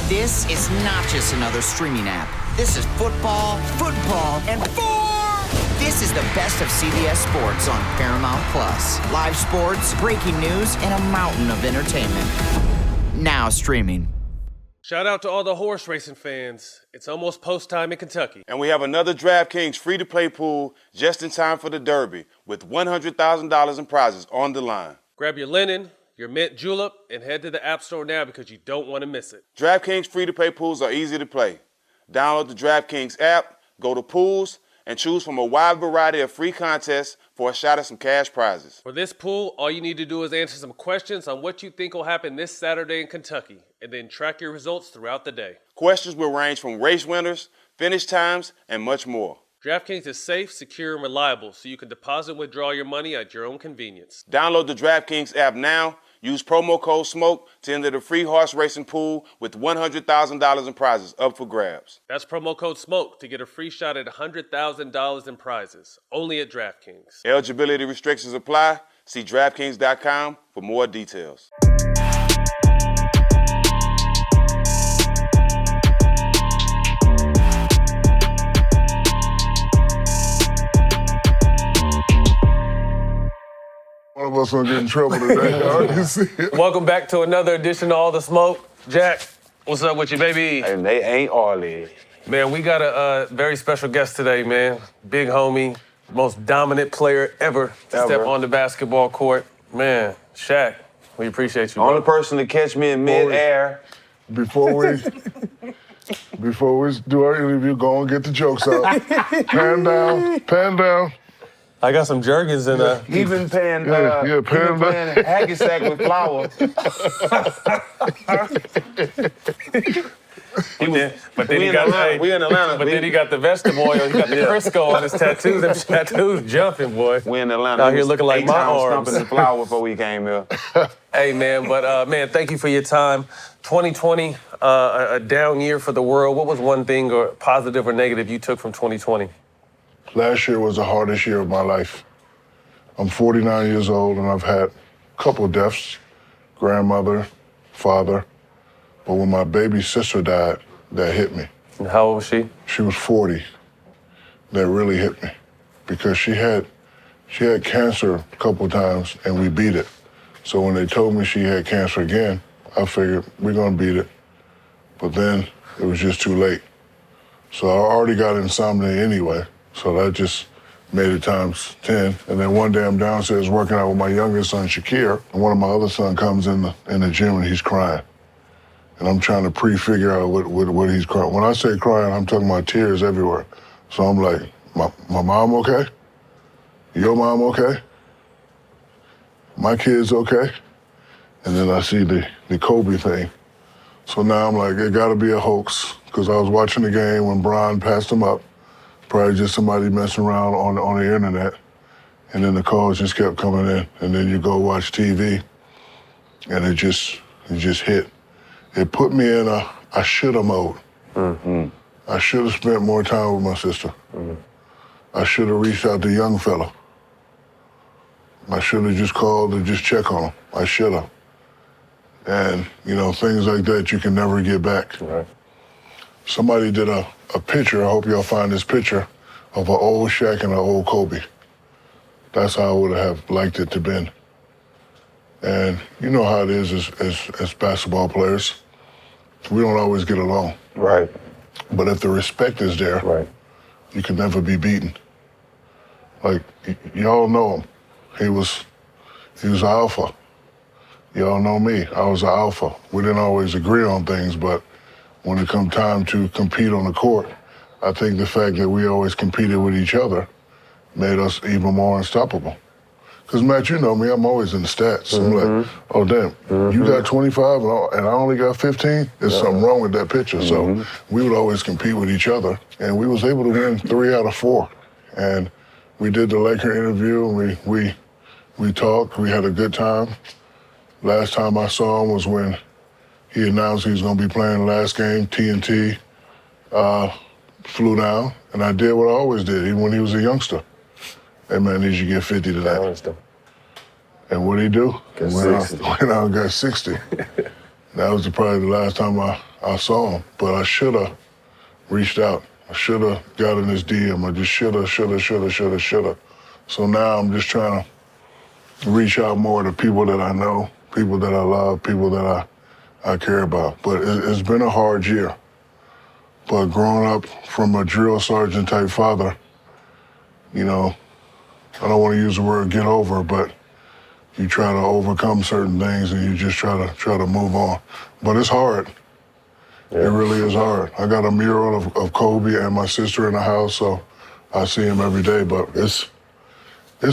This is not just another streaming app. This is football, and This is the best of CBS Sports on Paramount Plus. Live sports, breaking news, and a mountain of entertainment. Now streaming. Shout out to all the horse racing fans. It's almost post time in Kentucky. And we have another DraftKings free-to-play pool just in time for the Derby with $100,000 in prizes on the line. Grab your linen, your mint julep, and head to the App Store now because you don't want to miss it. DraftKings free-to-play pools are easy to play. Download the DraftKings app, go to pools, and choose from a wide variety of free contests for a shot at some cash prizes. For this pool, all you need to do is answer some questions on what you think will happen this Saturday in Kentucky, and then track your results throughout the day. Questions will range from race winners, finish times, and much more. DraftKings is safe, secure, and reliable, so you can deposit and withdraw your money at your own convenience. Download the DraftKings app now. Use promo code SMOKE to enter the free horse racing pool with $100,000 in prizes up for grabs. That's promo code SMOKE to get a free shot at $100,000 in prizes, only at DraftKings. Eligibility restrictions apply. See DraftKings.com for more details. One of us gonna get in trouble today. I already see it. Welcome back to another edition of All the Smoke. Jack, what's up with you, baby? And they ain't all in. Man, we got a very special guest today, man. Big homie, most dominant player ever to step on the basketball court. Man, Shaq, we appreciate you, bro. Only person to catch me in midair. Before we do our interview, go and get the jokes out. Pan down. I got some Jergens in there. Even pan hacky sack with flour. But then he got we in Atlanta. But then he got the vegetable oil. He got the Crisco on his tattoos. Them tattoos jumping, boy. We in Atlanta. Out here looking like my arms. Stumping the flour before we came here. Hey, man, but man, thank you for your time. 2020, a down year for the world. What was one thing, or positive or negative, you took from 2020? Last year was the hardest year of my life. I'm 49 years old and I've had a couple deaths, grandmother, father. But when my baby sister died, that hit me. And how old was she? She was 40. That really hit me because she had cancer a couple times and we beat it. So when they told me she had cancer again, I figured we're gonna beat it. But then it was just too late. So I already got insomnia anyway. So that just made it times 10. And then one day I'm downstairs working out with my youngest son, Shaquille, and one of my other sons comes in the gym and he's crying. And I'm trying to pre-figure out what he's crying. When I say crying, I'm talking about tears everywhere. So I'm like, my mom okay? Your mom okay? My kids okay? And then I see the Kobe thing. So now I'm like, it gotta be a hoax, because I was watching the game when Bron passed him up. Probably just somebody messing around on the internet. And then the calls just kept coming in. And then you go watch TV, and it just hit. It put me in a I shoulda mode. Mm-hmm. I should have spent more time with my sister. Mm-hmm. I should have reached out to young fella. I should have just called to just check on him. I should have. And, things like that you can never get back. Right. Somebody did a picture, I hope y'all find this picture, of an old Shaq and an old Kobe. That's how I would have liked it to been. And you know how it is as basketball players. We don't always get along. Right. But if the respect is there, right, you can never be beaten. Like, y'all know him. He was alpha. Y'all know me, I was an alpha. We didn't always agree on things, but when it come time to compete on the court, I think the fact that we always competed with each other made us even more unstoppable. Because, Matt, you know me, I'm always in the stats. Mm-hmm. I'm like, oh, damn, you got 25 and I only got 15? There's something wrong with that picture. So we would always compete with each other. And we was able to win 3 out of 4. And we did the Laker interview, and we talked, we had a good time. Last time I saw him was when he announced he was going to be playing the last game. TNT flew down, and I did what I always did, even when he was a youngster. Hey, man, I need you to get 50 tonight. And what'd he do? Went out and got 60. That was probably the last time I saw him. But I should have reached out. I should have got in his DM. I just should have. So now I'm just trying to reach out more to people that I know, people that I love, people that I care about. But it's been a hard year. But growing up from a drill sergeant type father, you know, I don't want to use the word get over, but you try to overcome certain things and you just try to move on. But it's hard. Yeah. It really is hard. I got a mural of Kobe and my sister in the house, so I see him every day, but it's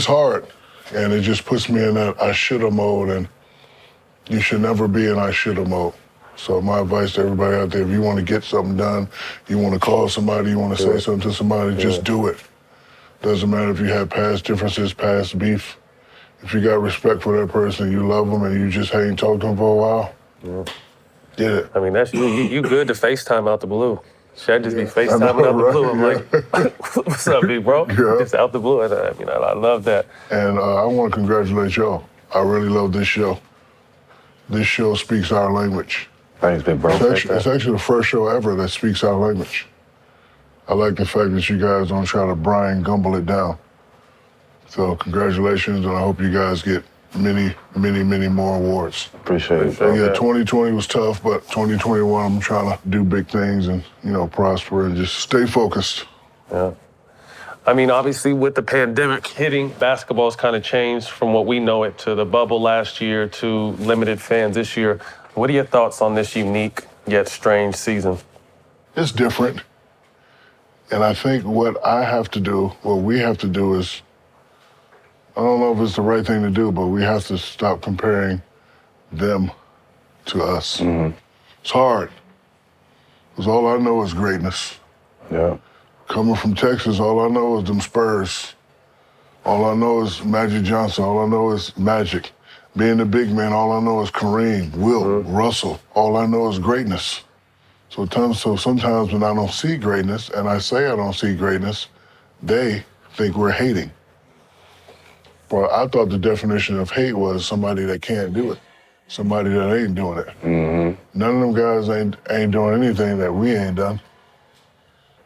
hard. And it just puts me in that I shoulda mode, and you should never be in I shoulda mode. So my advice to everybody out there, if you want to get something done, you want to call somebody, you want to say something to somebody, just do it. Doesn't matter if you have past differences, past beef. If you got respect for that person, you love them, and you just ain't talked to them for a while, did it. I mean, that's you good to FaceTime out the blue. Shaq just be FaceTiming out the blue. I'm like, what's up, big bro? Just out the blue. I mean, I love that. And I want to congratulate y'all. I really love this show. This show speaks our language. Thanks, big bro. It's actually the first show ever that speaks our language. I like the fact that you guys don't try to Brian Gumble it down. So congratulations, and I hope you guys get many, many, many more awards. Appreciate it. Yeah, 2020 was tough, but 2021, I'm trying to do big things and, prosper and just stay focused. Yeah. I mean, obviously, with the pandemic hitting, basketball's kind of changed from what we know it to the bubble last year to limited fans this year. What are your thoughts on this unique yet strange season? It's different. And I think what we have to do is, I don't know if it's the right thing to do, but we have to stop comparing them to us. Mm-hmm. It's hard, because all I know is greatness. Yeah. Coming from Texas, all I know is them Spurs. All I know is Magic Johnson. All I know is Magic. Being the big man, all I know is Kareem, Wilt, Russell. All I know is greatness. So sometimes when I don't see greatness, and I say I don't see greatness, they think we're hating. But I thought the definition of hate was somebody that can't do it, somebody that ain't doing it. Mm-hmm. None of them guys ain't doing anything that we ain't done.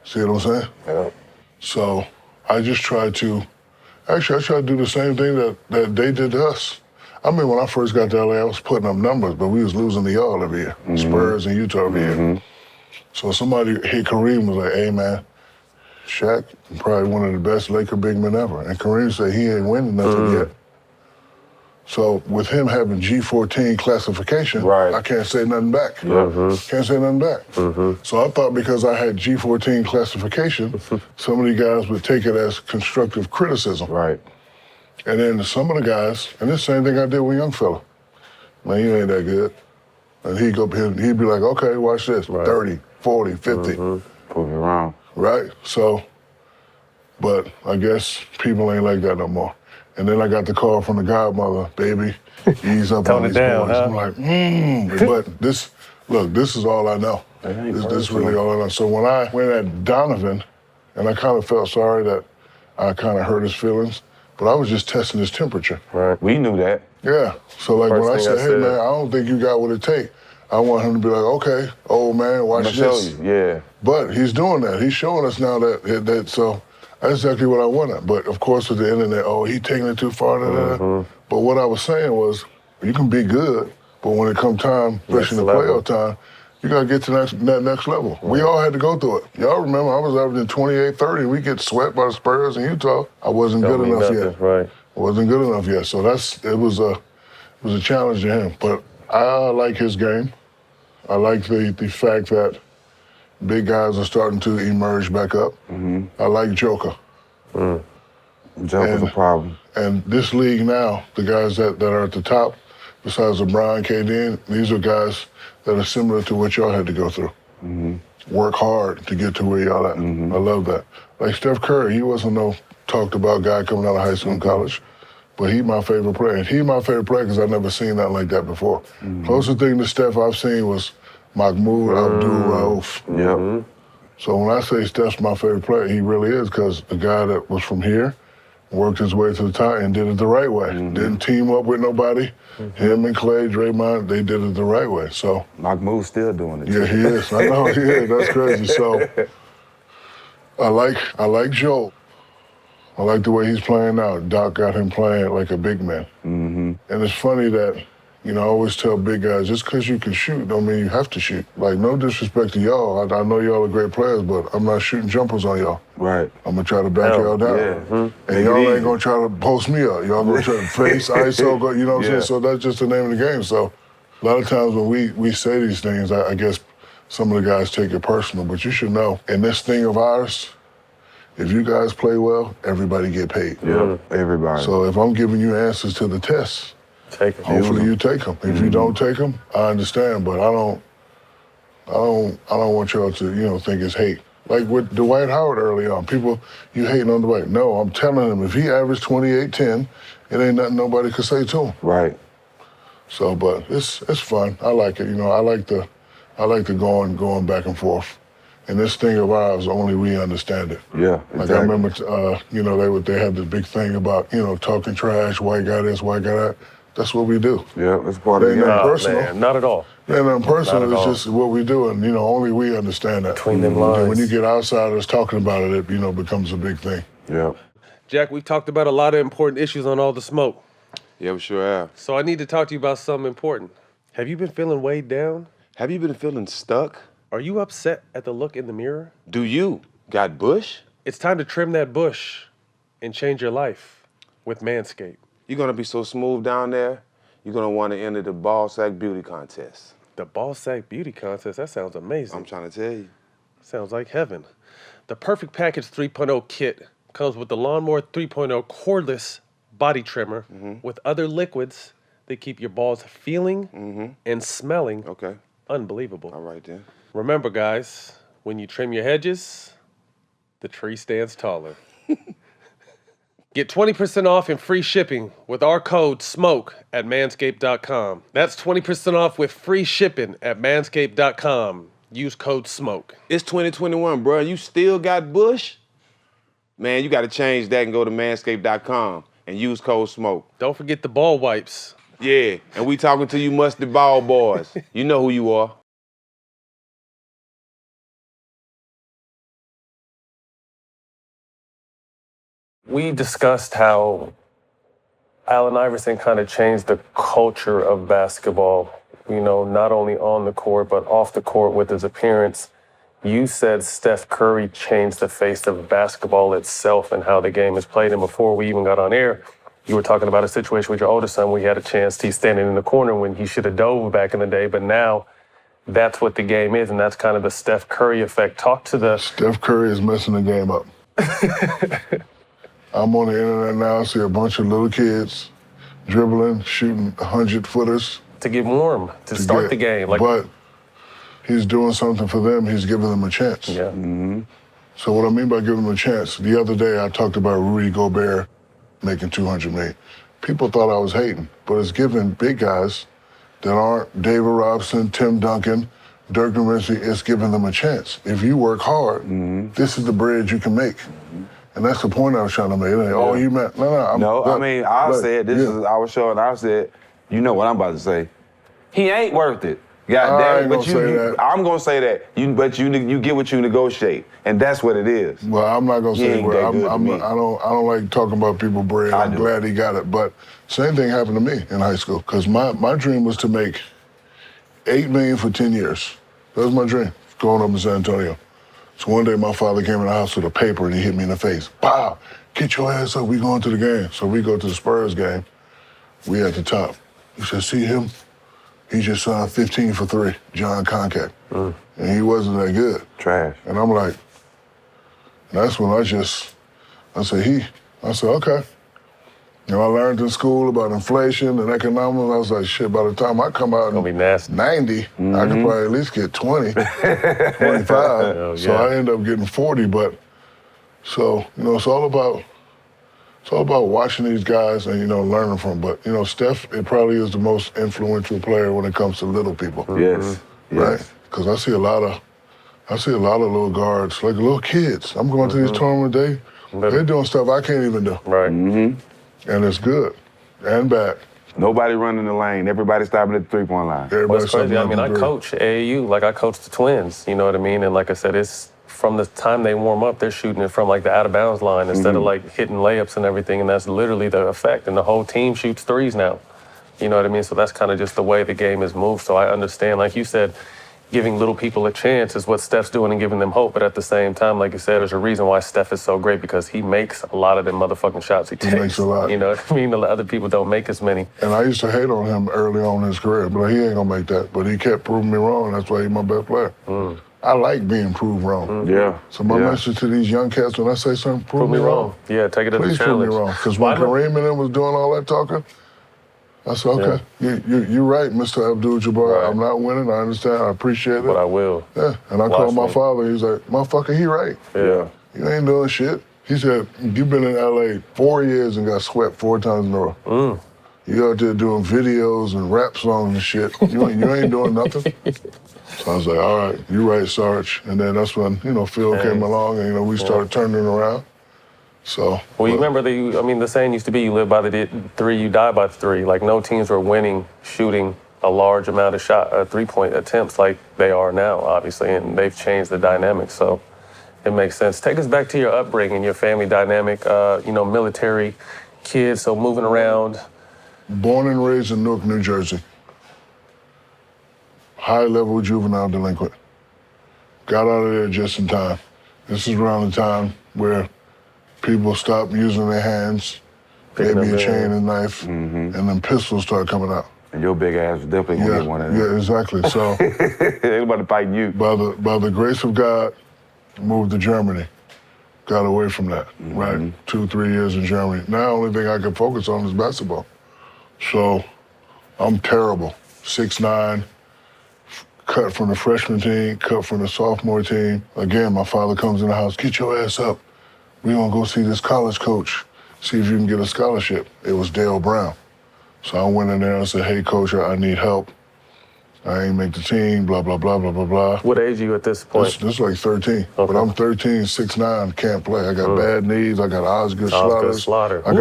See what I'm saying? Yeah. So I just try to do the same thing that they did to us. I mean, when I first got to LA, I was putting up numbers, but we was losing to y'all every year. Mm-hmm. Spurs and Utah every year. So somebody hit Kareem was like, hey, man, Shaq probably one of the best Laker big men ever. And Kareem said he ain't winning nothing yet. So with him having G14 classification, I can't say nothing back. Can't say nothing back. So I thought because I had G14 classification, some of the guys would take it as constructive criticism. Right. And then some of the guys, and this same thing I did with young fella, man, you ain't that good. And he'd be like, okay, watch this, 30, 40, 50. Prove you wrong. Right? So, but I guess people ain't like that no more. And then I got the call from the godmother, baby, ease up on these boys. Huh? I'm like, But this is all I know. This is really all I know. So when I went at Donovan, and I kind of felt sorry that I kind of hurt his feelings, but I was just testing his temperature. Right. We knew that. Yeah. So like when I said, hey man, I don't think you got what it takes, I want him to be like, okay, old man, watch this. Show you. Yeah. But he's doing that. He's showing us now that so that's exactly what I wanted. But of course with the internet, he's taking it too far. But what I was saying was, you can be good, but when it come time, especially in the playoff time, you gotta get to that next level. Right. We all had to go through it. Y'all remember I was averaging 28, 30. We get swept by the Spurs in Utah. I wasn't good enough yet. Right. I wasn't good enough yet. So it was a challenge to him. But I like his game. I like the fact that big guys are starting to emerge back up. Mm-hmm. I like Joker. Joker's a problem. And this league now, the guys that are at the top, besides LeBron, KD, these are guys that are similar to what y'all had to go through. Mm-hmm. Work hard to get to where y'all at. Mm-hmm. I love that. Like Steph Curry, he wasn't no talked about guy coming out of high school and college, but he my favorite player. And he my favorite player because I've never seen nothing like that before. Mm-hmm. Closest thing to Steph I've seen was Mahmoud Abdul-Rauf. Yep. So when I say Steph's my favorite player, he really is, because the guy that was from here worked his way to the top and did it the right way. Didn't team up with nobody. Him and Clay, Draymond, they did it the right way. So Mahmoud's still doing it. Yeah, he is. I know he is. That's crazy. So I like Joe. I like the way he's playing now. Doc got him playing like a big man. And it's funny that, I always tell big guys, just because you can shoot don't mean you have to shoot. Like, no disrespect to y'all. I know y'all are great players, but I'm not shooting jumpers on y'all. Right. I'm going to try to back y'all down. Yeah. And y'all ain't going to try to post me up. Y'all going to try to face, ISO, you know what I'm saying? So that's just the name of the game. So a lot of times when we say these things, I guess some of the guys take it personal, but you should know, in this thing of ours, if you guys play well, everybody get paid. Yeah, everybody. So if I'm giving you answers to the tests, take them. Hopefully you take them. If you don't take them, I understand, but I don't want y'all to, think it's hate. Like with Dwight Howard early on, people, you hating on Dwight. No, I'm telling him if he averaged 28-10, it ain't nothing nobody could say to him. Right. So, but it's fun. I like it. I like the going back and forth. And this thing of ours, only we understand it. Yeah, exactly. Like I remember, they had this big thing about, talking trash, white guy this, white guy that. That's what we do. Yeah, it's part of the game. Personal. Man, not at all. Ain't nothing personal. It's just what we do, and only we understand that. Between them lines. And when you get outsiders talking about it, it becomes a big thing. Yeah. Jack, we've talked about a lot of important issues on All the Smoke. Yeah, we sure have. So I need to talk to you about something important. Have you been feeling weighed down? Have you been feeling stuck? Are you upset at the look in the mirror? Do you? Got bush? It's time to trim that bush and change your life with Manscaped. You're going to be so smooth down there, you're going to want to enter the Ball Sack Beauty Contest. The Ball Sack Beauty Contest? That sounds amazing. I'm trying to tell you. Sounds like heaven. The Perfect Package 3.0 kit comes with the Lawnmower 3.0 cordless body trimmer with other liquids that keep your balls feeling and smelling unbelievable. All right, then. Remember, guys, when you trim your hedges, the tree stands taller. Get 20% off and free shipping with our code SMOKE at manscaped.com. That's 20% off with free shipping at manscaped.com. Use code SMOKE. It's 2021, bro. You still got bush? Man, you got to change that and go to manscaped.com and use code SMOKE. Don't forget the ball wipes. Yeah, and we talking to you musty ball boys. You know who you are. We discussed how Allen Iverson kind of changed the culture of basketball, not only on the court, but off the court with his appearance. You said Steph Curry changed the face of basketball itself and how the game is played. And before we even got on air, you were talking about a situation with your oldest son where he had a chance. He's standing in the corner when he should have dove back in the day. But now that's what the game is, and that's kind of the Steph Curry effect. Talk to the... Steph Curry is messing the game up. I'm on the internet now, I see a bunch of little kids dribbling, shooting 100-footers. To get warm, to start the game. But he's doing something for them. He's giving them a chance. Yeah. So what I mean by giving them a chance, the other day I talked about Rudy Gobert making $200 million. People thought I was hating, but it's giving big guys that aren't David Robinson, Tim Duncan, Dirk Nowitzki, it's giving them a chance. If you work hard, this is the bread you can make. And that's the point I was trying to make. Oh, you meant, no. I said, this is our show, and I said, you know what I'm about to say. He ain't worth it. God damn it. I'm going to say that. But you get what you negotiate, and that's what it is. Well, I'm not going to say where I don't like talking about people bread. I'm glad he got it. But same thing happened to me in high school, because my dream was to make $8 million for 10 years. That was my dream, growing up in San Antonio. So one day my father came in the house with a paper and he hit me in the face. Pow! Get your ass up, we going to the game. So we go to the Spurs game. We at the top. He said, see him? He just signed 15 for 3, John Concat. And he wasn't that good. Trash. And I'm like, that's when I said, okay. I learned in school about inflation and economics. I was like, shit, by the time I come out in 90, I could probably at least get 20, 25. So I end up getting 40. But so, it's all about watching these guys and, learning from them. But, Steph, it probably is the most influential player when it comes to little people. Yes. Right? Because I see a lot of little guards, like little kids. I'm going to these tournaments, They're doing stuff I can't even do. Right. And it's good and bad. Nobody running the lane. Everybody stopping at the three-point line. What's crazy, I mean, I coach AAU, like I coach the Twins, you know what I mean? And like I said, it's from the time they warm up, they're shooting it from like the out-of-bounds line instead of like hitting layups and everything, and that's literally the effect. And the whole team shoots threes now, you know what I mean? So that's kind of just the way the game is moved. So I understand, like you said, giving little people a chance is what Steph's doing and giving them hope. But at the same time, like you said, there's a reason why Steph is so great, because he makes a lot of them motherfucking shots he takes. He makes a lot. You know what I mean? The other people don't make as many. And I used to hate on him early on in his career, but he ain't gonna make that. But he kept proving me wrong. That's why he's my best player. I like being proved wrong. Yeah. So my message to these young cats, when I say something, prove me wrong. Yeah, take it as a challenge. Please prove me wrong. Because when Kareem and them was doing all that talking, I said, okay, you're right, Mr. Abdul-Jabbar. Right. I'm not winning. I understand. I appreciate it. But I will. Yeah. And I called my father. He was like, motherfucker, he right. Yeah. You ain't doing shit. He said, you've been in L.A. 4 years and got swept 4 times in a row. You out there doing videos and rap songs and shit. You ain't doing nothing. So I was like, all right, you right, Sarge. And then that's when, Phil came along and, we started turning it around. So. Well, you remember the saying used to be, you live by the 3, you die by the 3. Like, no teams were winning, shooting a large amount of three-point attempts like they are now, obviously, and they've changed the dynamic. So it makes sense. Take us back to your upbringing, your family dynamic, military kids, so moving around. Born and raised in Newark, New Jersey. High-level juvenile delinquent. Got out of there just in time. This is around the time where people stopped using their hands, maybe a chain and knife, and then pistols started coming out. And your big ass was definitely gonna get one of them. Yeah, exactly. So anybody fighting you. By the grace of God, moved to Germany. Got away from that, right? 2-3 years in Germany. Now, the only thing I can focus on is basketball. So I'm terrible. 6'9", cut from the freshman team, cut from the sophomore team. Again, my father comes in the house, get your ass up. We gonna go see this college coach, see if you can get a scholarship. It was Dale Brown. So I went in there and said, hey, coach, I need help. I ain't make the team, blah, blah, blah, blah, blah, blah. What age are you at this point? This is like 13. Okay. But I'm 13, 6'9", can't play. I got bad knees. I got Osgood Slaughter. I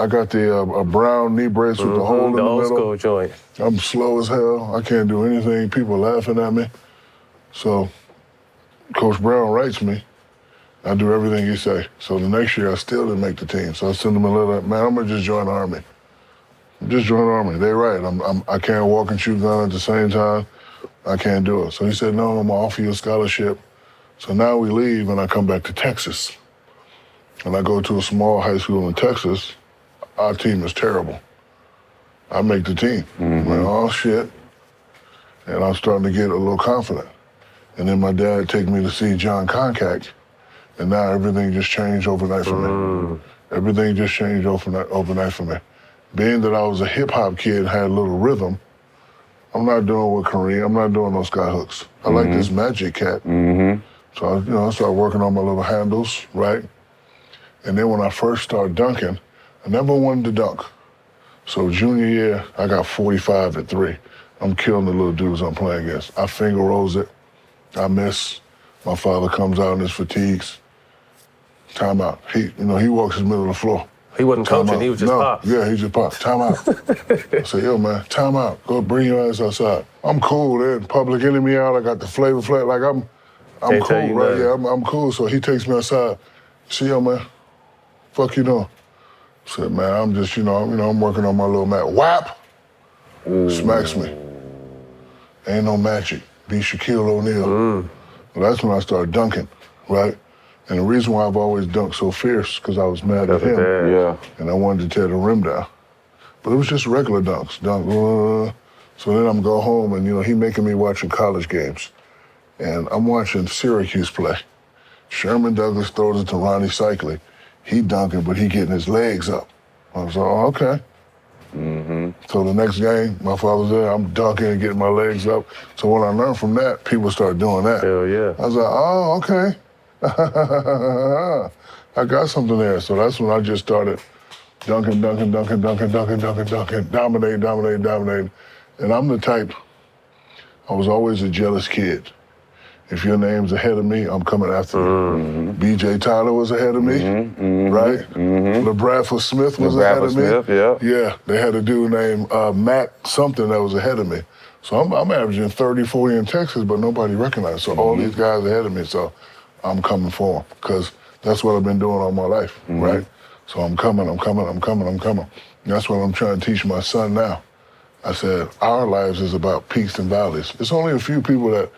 got the brown knee brace with the hole in the middle. Old school joint. I'm slow as hell. I can't do anything. People laughing at me. So Coach Brown writes me. I do everything he say. So the next year, I still didn't make the team. So I send him a letter, man, I'm gonna just join the Army. Just join the Army. They right. I can't walk and shoot gun at the same time. I can't do it. So he said, no, I'm gonna offer you a scholarship. So now we leave and I come back to Texas. And I go to a small high school in Texas. Our team is terrible. I make the team. I'm like, oh shit. And I'm starting to get a little confident. And then my dad take me to see John Concact. And now everything just changed overnight for me. Everything just changed overnight for me. Being that I was a hip-hop kid and had a little rhythm, I'm not doing what Kareem, I'm not doing those sky hooks. I like this magic cat. So, I started working on my little handles, right? And then when I first started dunking, I never wanted to dunk. So junior year, I got 45 at 3. I'm killing the little dudes I'm playing against. I finger rolls it, I miss. My father comes out in his fatigues. Timeout. He walks in the middle of the floor. He wasn't coaching, he was just pop. Yeah, he just pop. Time out. I said, yo, man, time out. Go bring your ass outside. I'm cool. They're Public Enemy out. I got the Flavor Flav. Like, I'm cool, right? Yeah, I'm cool. So he takes me outside. See, yo, man, fuck you doing? I said, man, I'm just, I'm working on my little mat. Whap! Smacks me. Ain't no magic. Be Shaquille O'Neal. Well, that's when I started dunking, right? And the reason why I've always dunked so fierce, because I was mad at him. Yeah. And I wanted to tear the rim down. But it was just regular dunks. So then I'm go home and, he making me watching college games. And I'm watching Syracuse play. Sherman Douglas throws it to Ronnie Cycli. He dunking, but he getting his legs up. I was like, oh, okay. So the next game, my father's there, I'm dunking and getting my legs up. So when I learned from that, people started doing that. Hell yeah. I was like, oh, okay. I got something there. So that's when I just started dunking, dominating. And I'm the type, I was always a jealous kid. If your name's ahead of me, I'm coming after you. B.J. Tyler was ahead of me, right? LaBradford Smith was ahead of me. Yeah, they had a dude named Matt something that was ahead of me. So I'm averaging 30, 40 in Texas, but nobody recognized. So all these guys ahead of me, so I'm coming for them because that's what I've been doing all my life, right? So I'm coming. And that's what I'm trying to teach my son now. I said, our lives is about peaks and valleys. It's only a few people that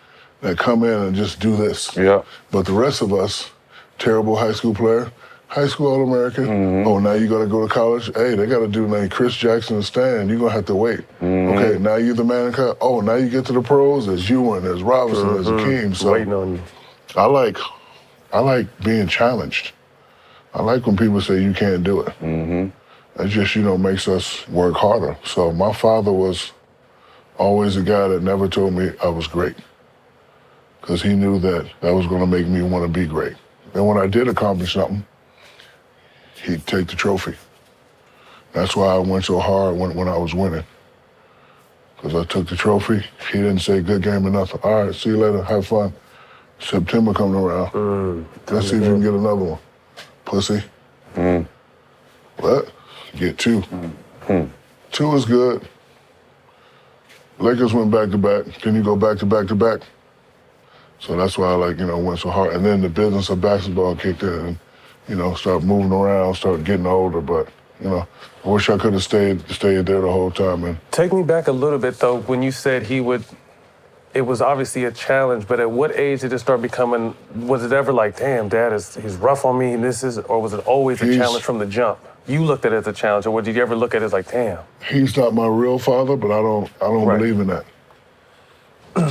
come in and just do this. Yeah. But the rest of us, terrible high school player, high school All-American, oh, now you got to go to college? Hey, they got to do like Chris Jackson and Stan. You're going to have to wait. Okay, now you're the man in college. Oh, now you get to the pros. There's Dwyane, there's Robinson, there's Hakeem. So waiting on you. I like being challenged. I like when people say you can't do it. It just, makes us work harder. So my father was always a guy that never told me I was great because he knew that was going to make me want to be great. And when I did accomplish something, he'd take the trophy. That's why I went so hard when I was winning because I took the trophy. He didn't say good game or nothing. All right, see you later, have fun. September coming around. Let's see if you can get another one. Pussy. What? Get 2. 2 is good. Lakers went back-to-back. Can you go back-to-back-to-back? So that's why I went so hard. And then the business of basketball kicked in and, start moving around, start getting older. But, I wish I could have stayed there the whole time, man. Take me back a little bit, though, when you said it was obviously a challenge, but at what age did it start becoming, was it ever like, damn, Dad, he's rough on me, and or was it always a challenge from the jump? You looked at it as a challenge, or did you ever look at it as like, damn? He's not my real father, but I don't believe in that.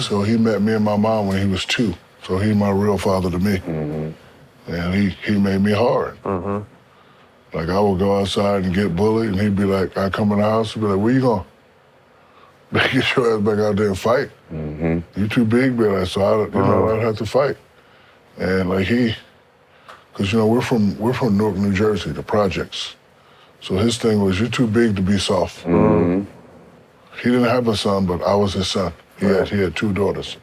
So he met me and my mom when he was 2. So he's my real father to me. And he made me hard. Like I would go outside and get bullied, and he'd be like, I come in the house, he'd be like, where you going? Get your ass back out there and fight. You too big, be like, so I'd have to fight. And like because we're from Newark, New Jersey, the projects. So his thing was, you're too big to be soft. He didn't have a son, but I was his son. He had 2 daughters.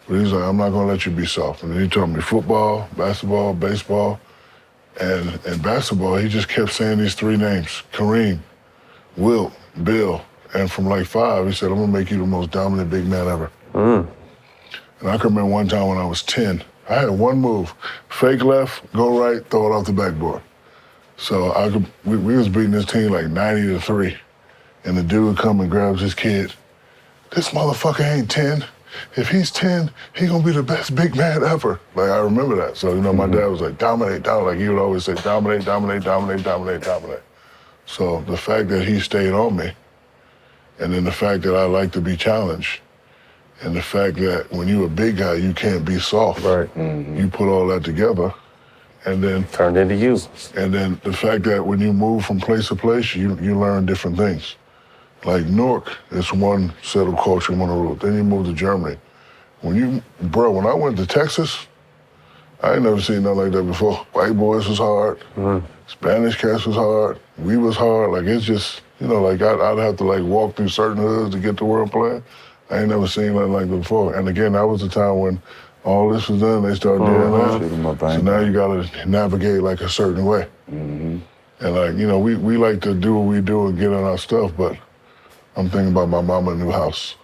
But he's like, I'm not gonna let you be soft. And then he told me football, basketball, baseball. And in basketball, he just kept saying these 3 names, Kareem, Wilt, Bill. And from like 5, he said, I'm gonna make you the most dominant big man ever. And I can remember one time when I was 10, I had one move, fake left, go right, throw it off the backboard. So we was beating this team like 90-3, and the dude come and grabs his kid. This motherfucker ain't 10. If he's 10, he gonna be the best big man ever. Like, I remember that. So, my dad was like, dominate. Like, he would always say, dominate. So the fact that he stayed on me, and then the fact that I like to be challenged, and the fact that when you're a big guy, you can't be soft. Right. You put all that together, and then turned into you. And then the fact that when you move from place to place, you learn different things. Like Newark is one set of culture, one of rules. Then you move to Germany. When I went to Texas, I ain't never seen nothing like that before. White boys was hard. Spanish cats was hard. We was hard. Like, it's just, like I'd have to like walk through certain hoods to get to where I'm playing. I ain't never seen nothing like that before. And again, that was the time when all this was done, they started doing that. So now you gotta navigate like a certain way. And like, we like to do what we do and get on our stuff, but I'm thinking about my mama's new house.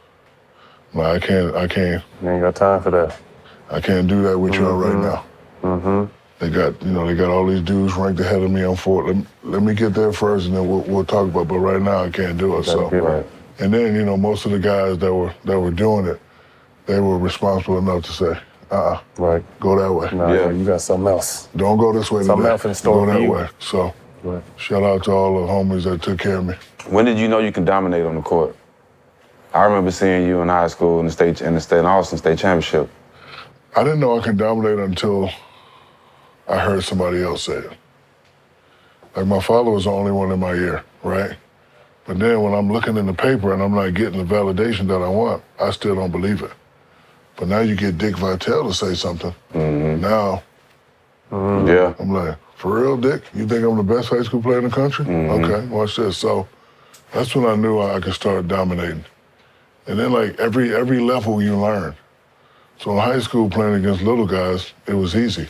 Like, I can't. You ain't got time for that. I can't do that with y'all right now. They got all these dudes ranked ahead of me on 4. Let me get there first, and then we'll talk about it. But right now, I can't do it. So, right. And then, most of the guys that were doing it, they were responsible enough to say, right, go that way. Nah, you got something else. Don't go this way. Something else in store go for that you. way. So, shout out to all the homies that took care of me. When did you know you could dominate on the court? I remember seeing you in high school in the Austin State Championship. I didn't know I could dominate until I heard somebody else say it. Like, my father was the only one in my ear, right? But then when I'm looking in the paper and I'm not getting the validation that I want, I still don't believe it. But now you get Dick Vitale to say something. Now, I'm like, for real, Dick? You think I'm the best high school player in the country? Okay, watch this. So that's when I knew I could start dominating. And then, like, every level you learn. So in high school, playing against little guys, it was easy.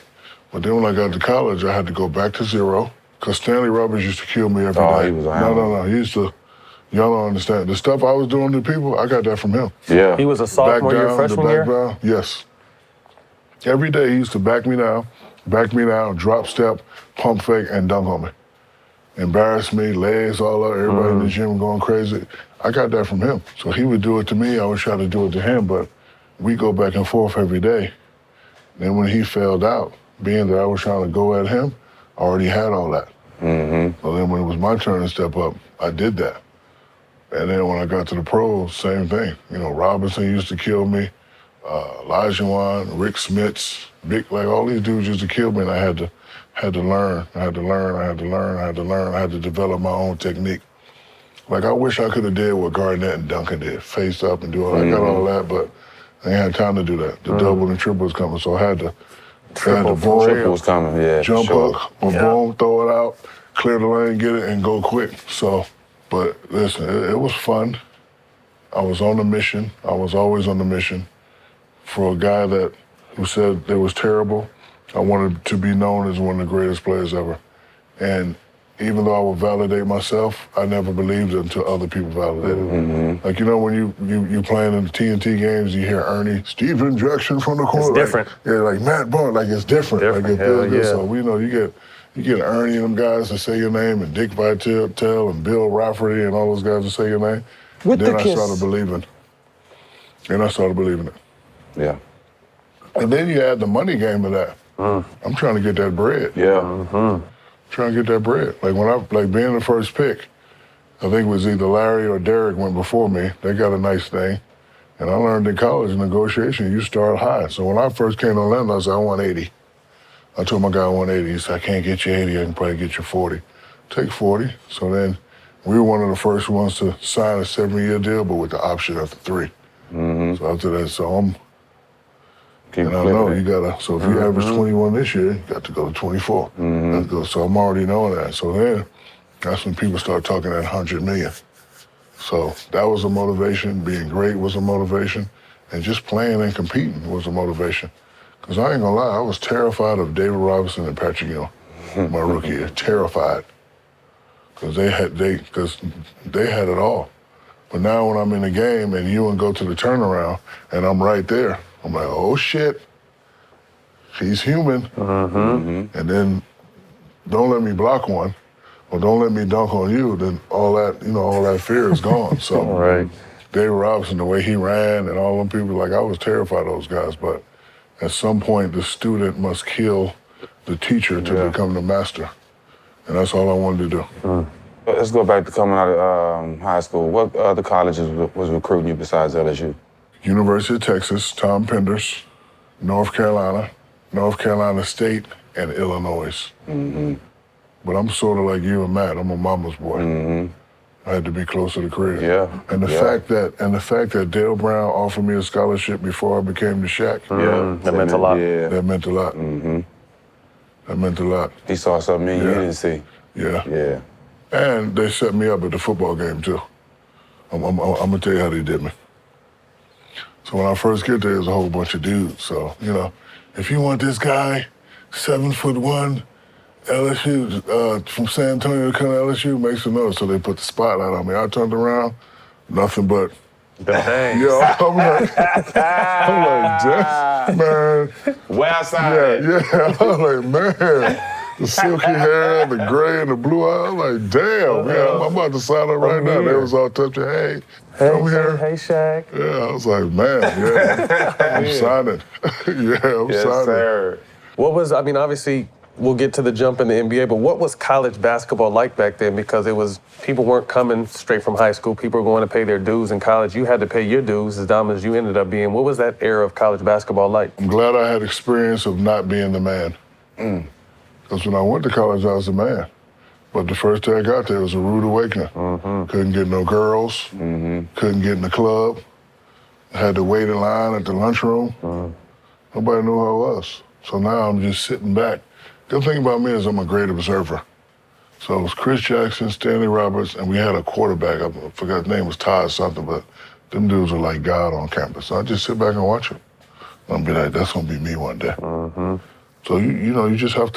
But then when I got to college, I had to go back to zero, because Stanley Roberts used to kill me every day. Oh, he was a hammer. No. He used to, y'all don't understand. The stuff I was doing to people, I got that from him. Yeah. He was a sophomore year, freshman year? Down, yes. Every day he used to back me down, drop step, pump fake, and dunk on me. Embarrass me, legs all up, everybody in the gym going crazy. I got that from him. So he would do it to me, I would try to do it to him, but we go back and forth every day. Then when he failed out, being that I was trying to go at him, I already had all that. So then when it was my turn to step up, I did that. And then when I got to the pros, same thing. You know, Robinson used to kill me, Dwyane, Rick Smits, like all these dudes used to kill me, and I had to learn. I had to develop my own technique. Like, I wish I could have did what Garnett and Duncan did, face up and do all that. I got all that, but I ain't had time to do that. The double and triple was coming, so I had to Triple was coming, yeah. Jump hook, boom, throw it out, clear the lane, get it, and go quick. So, but listen, it was fun. I was on a mission. I was always on the mission. For a guy who said it was terrible, I wanted to be known as one of the greatest players ever. And even though I would validate myself, I never believed it until other people validated it. Like, you know, when you playing in the TNT games, you hear Ernie, Steven Jackson from the corner. It's different. Like Matt Barnes, like it's different. Like it feels good. Yeah. So, you know, you get Ernie and them guys to say your name, and Dick Vitale and Bill Rafferty and all those guys to say your name. Then I started believing. And I started believing it. Yeah. And then you add the money game to that. I'm trying to get that bread. Yeah. Trying to get that bread. Like being the first pick, I think it was either Larry or Derek went before me. They got a nice thing. And I learned in college negotiation, you start high. So when I first came to Orlando, I said, I want 80. I told my guy I want 80. He said, I can't get you 80, I can probably get you 40. Take 40. So then we were one of the first ones to sign a 7-year deal, but with the option after 3. So after that, and I know you gotta, so if you average 21 this year, you got to go to 24. Let's go. So I'm already knowing that. So then, that's when people start talking that 100 million. So that was a motivation. Being great was a motivation. And just playing and competing was a motivation. Because I ain't gonna lie, I was terrified of David Robinson and Patrick Ewing my rookie year. Terrified. Because they had it all. But now when I'm in the game and Ewing go to the turnaround and I'm right there, I'm like, oh shit, he's human. And then don't let me block one, or don't let me dunk on you, then all that fear is gone. So David Robinson, the way he ran and all them people, like I was terrified of those guys, but at some point the student must kill the teacher to become the master. And that's all I wanted to do. Let's go back to coming out of high school. What other colleges was recruiting you besides LSU? University of Texas, Tom Penders, North Carolina State, and Illinois. But I'm sort of like you and Matt. I'm a mama's boy. I had to be close to the crib. And the fact that Dale Brown offered me a scholarship before I became the Shaq. That meant a lot. That meant a lot. That meant a lot. He saw something you didn't see. And they set me up at the football game too. I'm gonna tell you how they did me. So when I first get there, there's a whole bunch of dudes. So, you know, if you want this guy, 7'1", LSU, from San Antonio to come to LSU, make some noise. So they put the spotlight on me. I turned around, nothing but. Thanks. I'm like, damn, man. Where outside? I was like, man. The silky hair, the gray, and the blue eye. I'm like, damn, man, I'm about to sign up right now. They was all touching, hey, come here. Hey, Shaq. Yeah, I was like, man, I'm signing. I'm signing. Yes, sir. What was, obviously, we'll get to the jump in the NBA, but what was college basketball like back then? Because people weren't coming straight from high school. People were going to pay their dues in college. You had to pay your dues as dumb as you ended up being. What was that era of college basketball like? I'm glad I had experience of not being the man. Because when I went to college, I was the man. But the first day I got there, it was a rude awakening. Couldn't get no girls, couldn't get in the club, had to wait in line at the lunchroom. Nobody knew who I was. So now I'm just sitting back. The thing about me is I'm a great observer. So it was Chris Jackson, Stanley Roberts, and we had a quarterback. I forgot his name was Todd something, but them dudes were like God on campus. So I just sit back and watch them. I'm be like, that's gonna be me one day. So you just have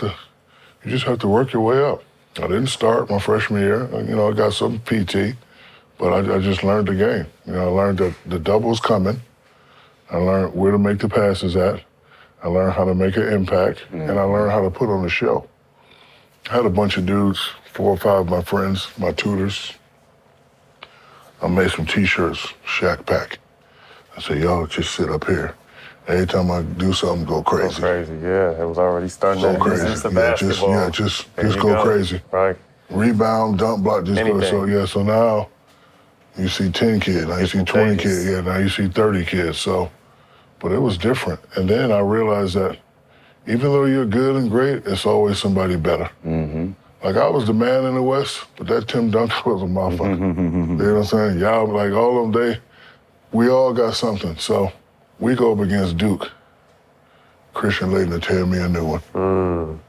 to work your way up. I didn't start my freshman year. I got some PT, but I just learned the game. I learned that the double's coming. I learned where to make the passes at. I learned how to make an impact, and I learned how to put on a show. I had a bunch of dudes, 4 or 5 of my friends, my tutors. I made some T-shirts, Shaq pack. I said, y'all just sit up here. Every time I do something, go crazy. Go crazy, yeah. It was already starting to crazy. Just basketball. Just go crazy. Right. Rebound, dunk, block, just go. So now you see 10 kids, now you see 20 kids, now you see 30 kids. So, but it was different. And then I realized that even though you're good and great, it's always somebody better. Like I was the man in the West, but that Tim Duncan was a motherfucker. You know what I'm saying? Y'all, like all of them, we all got something. So we go up against Duke. Christian Laettner tear me a new one.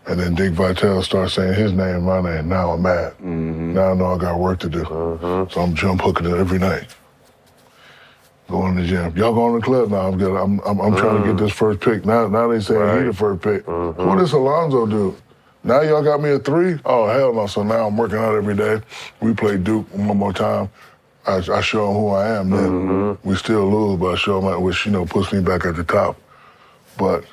And then Dick Vitale starts saying his name, my name. Now I'm mad. Now I know I got work to do. So I'm jump hooking it every night. Going to the gym. Y'all going to the club now? I'm good. I'm trying to get this first pick. Now they saying he the first pick. What does Alonzo do? Now y'all got me a 3? Oh, hell no. So now I'm working out every day. We play Duke one more time. I show them who I am then. We still lose, but I show them, which, puts me back at the top. But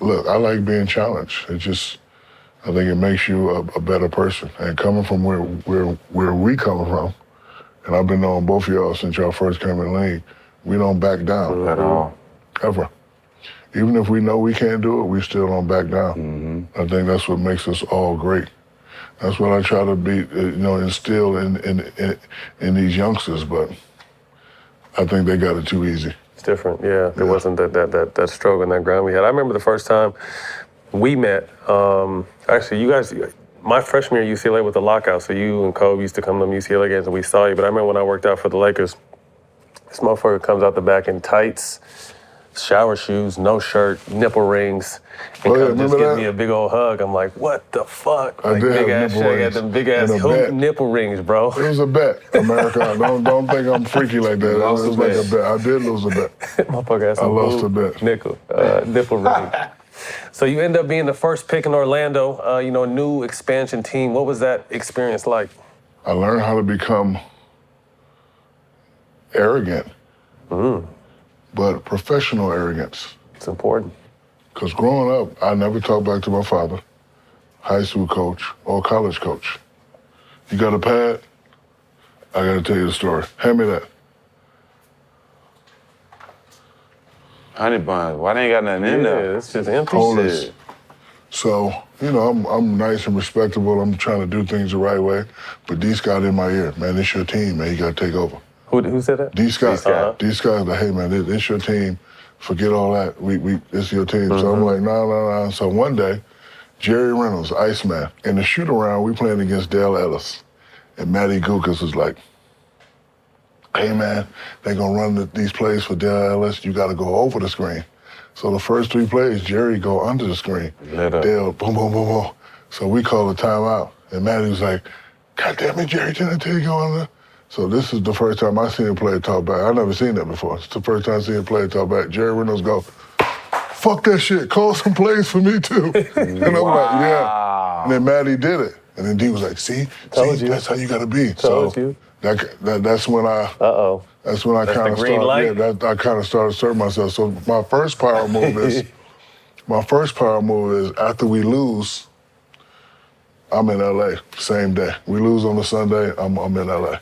look, I like being challenged. I think it makes you a better person. And coming from where we come from, and I've been knowing both of y'all since y'all first came in the league, we don't back down. At all. Ever. Even if we know we can't do it, we still don't back down. I think that's what makes us all great. That's what I try to be, instill in these youngsters, but I think they got it too easy. It's different, yeah. There wasn't that struggle and that grind we had. I remember the first time we met, actually, you guys, my freshman year at UCLA with the lockout, so you and Kobe used to come to them UCLA games and we saw you, but I remember when I worked out for the Lakers, this motherfucker comes out the back in tights, shower shoes, no shirt, nipple rings, and just gives me a big old hug. I'm like, what the fuck? I did big have ass nipple Shaq rings. had them big ass hoop nipple rings, bro. It was a bet, America. don't think I'm freaky like that. It was like a bet. I did lose a bet. Motherfucker had some I lost a bet. Nipple ring. So you end up being the first pick in Orlando, new expansion team. What was that experience like? I learned how to become arrogant, but professional arrogance. It's important. Because growing up, I never talked back to my father, high school coach, or college coach. You got a pad? I got to tell you the story. Hand me that. Honey buns, why they ain't got nothing in there? It's just empty shit. So, I'm nice and respectable. I'm trying to do things the right way. But D. Scott in my ear, man, it's your team, man. You got to take over. Who said that? D. Scott. D. Scott's like, hey, man, it's your team. Forget all that. It's your team. So I'm like, no. So one day, Jerry Reynolds, Iceman, in the shoot-around, we playing against Dale Ellis. And Matty Guokas was like, hey, man, they going to run these plays for Dale Ellis. You got to go over the screen. So the first 3 plays, Jerry go under the screen. Dale, boom, boom, boom, boom. So we call a timeout. And Matty was like, God damn it, Jerry, didn't I tell you to go under? So this is the first time I seen a player talk back. I never seen that before. It's the first time I seen a player talk back. Jerry Reynolds go, fuck that shit, call some plays for me too. And I'm like, yeah. And then Matty did it. And then D was like, see, that's how you gotta be. Told you. That's when I kind of started. Yeah, I kind of started serving myself. So my first power move is after we lose, I'm in LA same day. We lose on a Sunday, I'm in LA.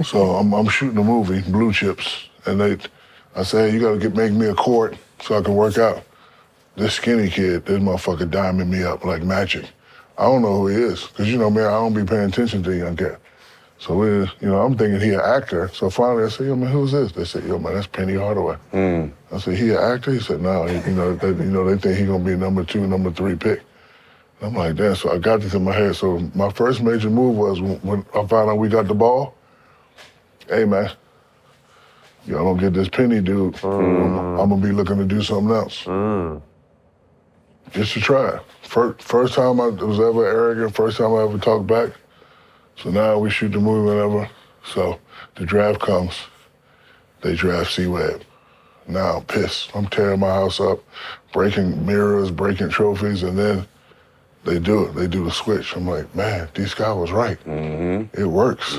So I'm shooting a movie, Blue Chips, and I say, hey, you gotta make me a court so I can work out. This skinny kid, this motherfucker diming me up like magic. I don't know who he is, because I don't be paying attention to the young cat. So I'm thinking he an actor. So finally I said, yo, man, who's this? They said, yo, man, that's Penny Hardaway. I said, he an actor? He said, no, they think he gonna be number 2, number 3 pick. I'm like, damn, so I got this in my head. So my first major move was when I found out we got the ball, hey, man, y'all don't get this Penny dude, I'm gonna be looking to do something else. Just to try it. First time I was ever arrogant, first time I ever talked back. So now we shoot the movie whenever. So the draft comes, they draft C-Web. Now I'm pissed. I'm tearing my house up, breaking mirrors, breaking trophies, and then they do it. They do the switch. I'm like, man, this guy was right. It works.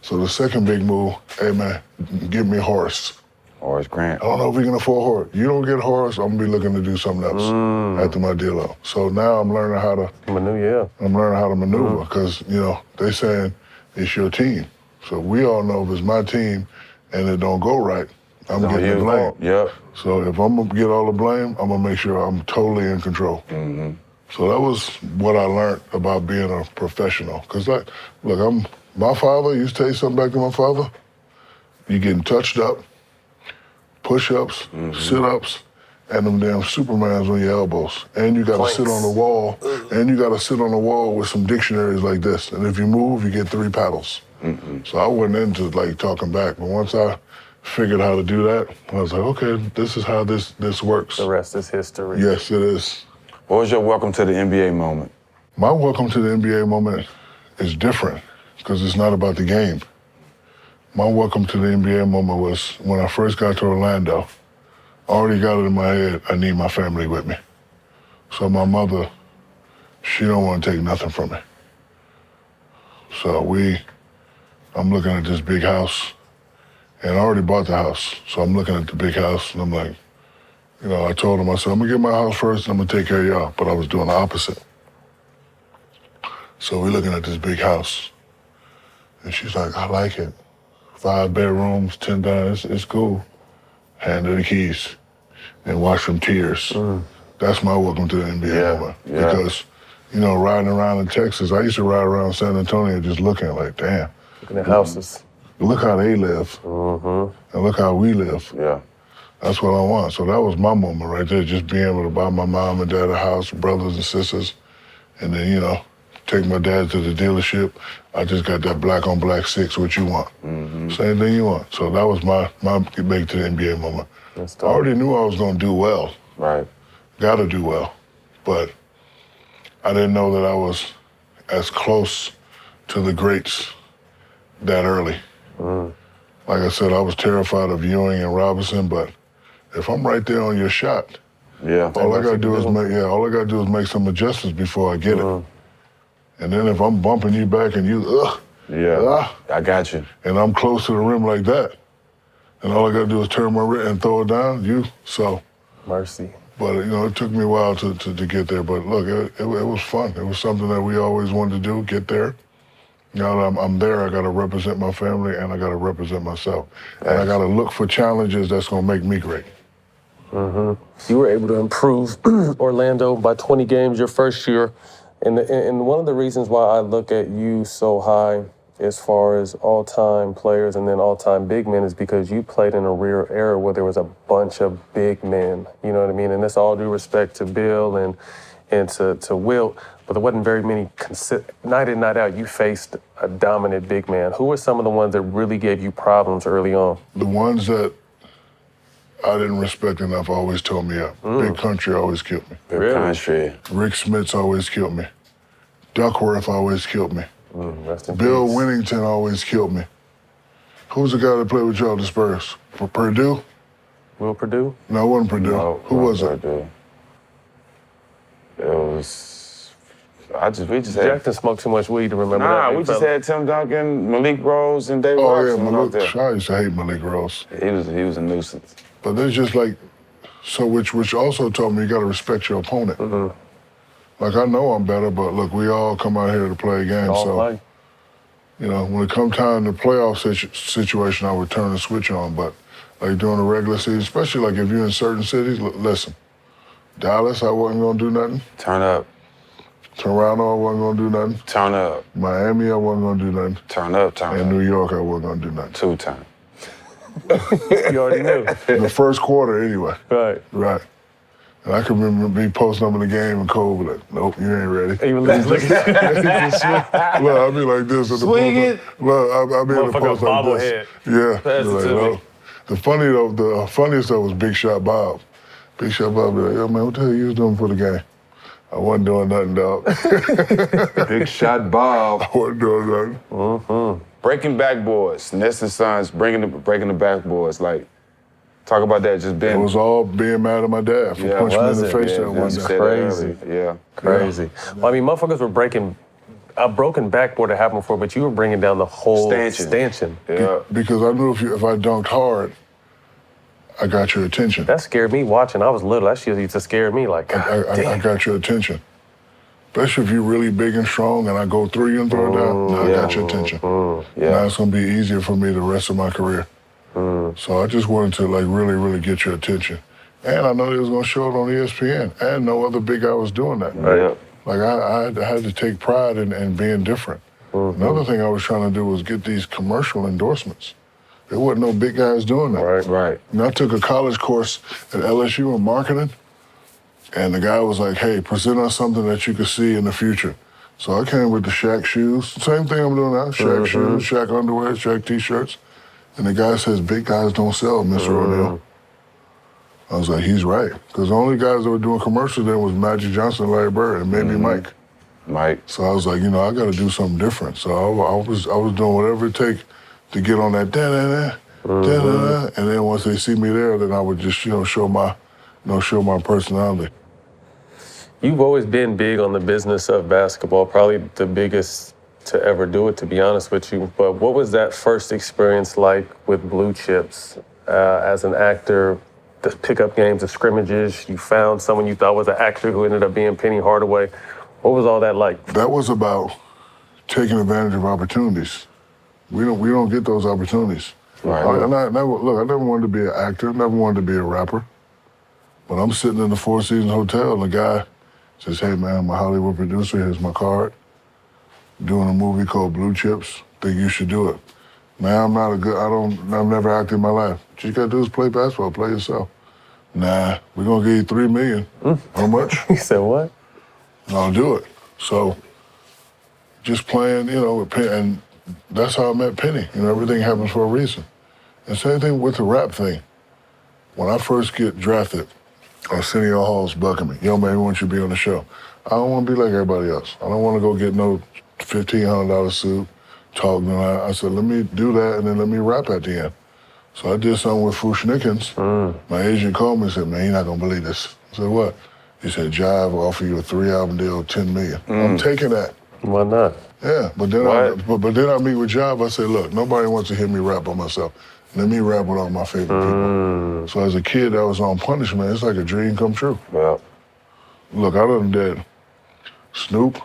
So the second big move, hey man, give me Horace. Horace Grant. I don't know if we can afford Horace. You don't get Horace, I'm gonna be looking to do something else after my deal out. So now I'm learning how to I'm learning how to maneuver because they saying it's your team. So we all know if it's my team and it don't go right, I'm getting the blame. Yep. So if I'm gonna get all the blame, I'm gonna make sure I'm totally in control. So that was what I learned about being a professional. Cause my father, you tell you something back to my father, you getting touched up, push-ups, sit-ups, and them damn Supermans on your elbows. And you gotta sit on the wall, with some dictionaries like this. And if you move, you get 3 paddles. So I went into talking back, but once I figured how to do that, I was like, okay, this is how this works. The rest is history. Yes, it is. What was your welcome to the NBA moment? My welcome to the NBA moment is different because it's not about the game. My welcome to the NBA moment was when I first got to Orlando. I already got it in my head, I need my family with me. So my mother, she don't want to take nothing from me. So I'm looking at this big house, and I already bought the house. So I'm looking at the big house, and I'm like, I told him, I said, I'm gonna get my house first, and I'm gonna take care of y'all. But I was doing the opposite. So we're looking at this big house, and she's like, I like it. 5 bedrooms, 10 diners, it's cool. Hand her the keys and watch them tears. That's my welcome to the NBA moment. Because, riding around in Texas, I used to ride around San Antonio just looking like, damn. Looking at houses. Look how they live. And look how we live. Yeah. That's what I want. So that was my moment right there, just being able to buy my mom and dad a house, brothers and sisters, and then, take my dad to the dealership. I just got that black on black 6, what you want. Same thing you want. So that was my make to the NBA moment. I already knew I was gonna do well. Right. Gotta do well. But I didn't know that I was as close to the greats that early. Like I said, I was terrified of Ewing and Robinson, but if I'm right there on your shot, all I gotta do is make some adjustments before I get it. And then if I'm bumping you back and you, I got you. And I'm close to the rim like that, and all I gotta do is turn my wrist and throw it down, so. Mercy. But, it took me a while to get there. But look, it was fun. It was something that we always wanted to do, get there. Now that I'm there, I gotta represent my family and I gotta represent myself. And I gotta look for challenges that's gonna make me great. You were able to improve Orlando by 20 games your first year. And one of the reasons why I look at you so high as far as all-time players and then all-time big men is because you played in a rare era where there was a bunch of big men, you know what I mean? And that's all due respect to Bill and to Wilt, but there wasn't very many, night in, night out, you faced a dominant big man. Who were some of the ones that really gave you problems early on? The ones that I didn't respect enough always tore me up. Big Country always killed me. Big Country. Rick Smits always killed me. Duckworth always killed me. Rest in Bill peace. Winnington always killed me. Who's the guy that played with y'all at the Spurs? For Purdue? Will Purdue? No, it wasn't Purdue. No, Who was it? Purdue. It was. We just had. Jackson smoked too much weed to remember that. Nah, big we just fella. had Tim Duncan, Malik Rose, and Dave Oh, Robinson yeah, out there. Malik. I used to hate Malik Rose. He was a nuisance. But there's just which also told me you got to respect your opponent. Like, I know I'm better, but look, we all come out here to play a game. All So, play. when it come time to playoff situation, I would turn the switch on. But like during the regular season, especially like if you're in certain cities, listen, Dallas, I wasn't gonna do nothing. Turn up. Toronto, I wasn't gonna do nothing. Turn up. Miami, I wasn't gonna do nothing. Turn up. Turn And up. New York, I wasn't gonna do nothing. 2 times. You already knew. The first quarter, anyway. Right. Right. And I can remember me posting up in the game and Cole be like, nope, you ain't ready. Even looking at Look, I'll be like this at the Swing post. it. Look, I'll be in the Motherfucker post like this. Yeah. Pass it Be like, to me. no. The funniest though was Big Shot Bob. Big Shot Bob be like, yo man, what the hell you was doing for the game? I wasn't doing nothing, dog. Big Shot Bob. I wasn't doing nothing. Breaking backboards. Ness and Sons breaking the backboards. Like, Talk about that, just being... It was all being mad at my dad for punching me in the face that one day. Crazy. Yeah. Crazy. Well, I mean, motherfuckers were breaking... A broken backboard had happened before, but you were bringing down the whole stanchion. Yeah. Because I knew if I dunked hard, I got your attention. That scared me watching. I was little. That shit used to scare me. Like, I got your attention. Especially if you're really big and strong and I go through you and throw it down, now I got your attention. Now it's going to be easier for me the rest of my career. So I just wanted to, like, really, really get your attention. And I know they was going to show it on ESPN. And no other big guy was doing that. Right. Like, I had to take pride in being different. Another thing I was trying to do was get these commercial endorsements. There wasn't no big guys doing that. Right. And I took a college course at LSU in marketing, and the guy was like, hey, present us something that you could see in the future. So I came with the Shaq shoes. Same thing I'm doing now. Shaq shoes, Shaq underwear, Shaq t-shirts. And the guy says, big guys don't sell, Mr. O'Neal. I was like, he's right. Because the only guys that were doing commercials then was Magic Johnson, Larry Bird, and maybe Mike. So I was like, I got to do something different. So I was doing whatever it takes to get on that da-da-da, da-da-da. And then once they see me there, then I would just, show my personality. You've always been big on the business of basketball, probably the biggest to ever do it, to be honest with you. But what was that first experience like with Blue Chips as an actor? The pickup games, the scrimmages, you found someone you thought was an actor who ended up being Penny Hardaway. What was all that like? That was about taking advantage of opportunities. We don't get those opportunities. Right. I never wanted to be an actor, never wanted to be a rapper. But I'm sitting in the Four Seasons Hotel and the guy says, hey man, I'm a Hollywood producer, here's my card. Doing a movie called Blue Chips, think you should do it. Man, I've never acted in my life. What you gotta do is play basketball, play yourself. Nah, we're gonna give you $3 million. How much? He said what? I'll do it. So just playing, with Penny, and that's how I met Penny. Everything happens for a reason. And same thing with the rap thing. When I first get drafted, Arsenio Hall's bucking me. Yo, man, we want you to be on the show. I don't want to be like everybody else. I don't want to go get no $1,500 suit, talk. I said, let me do that, and then let me rap at the end. So I did something with Fushnikins. My agent called me and said, man, you're not going to believe this. I said, what? He said, Jive will offer you a 3-album deal, $10 million. I'm taking that. Why not? Yeah, but then I meet with Jive. I said, look, nobody wants to hear me rap by myself. Let me rap with all my favorite people. So as a kid that was on punishment, it's like a dream come true. Well, look, I done did Snoop,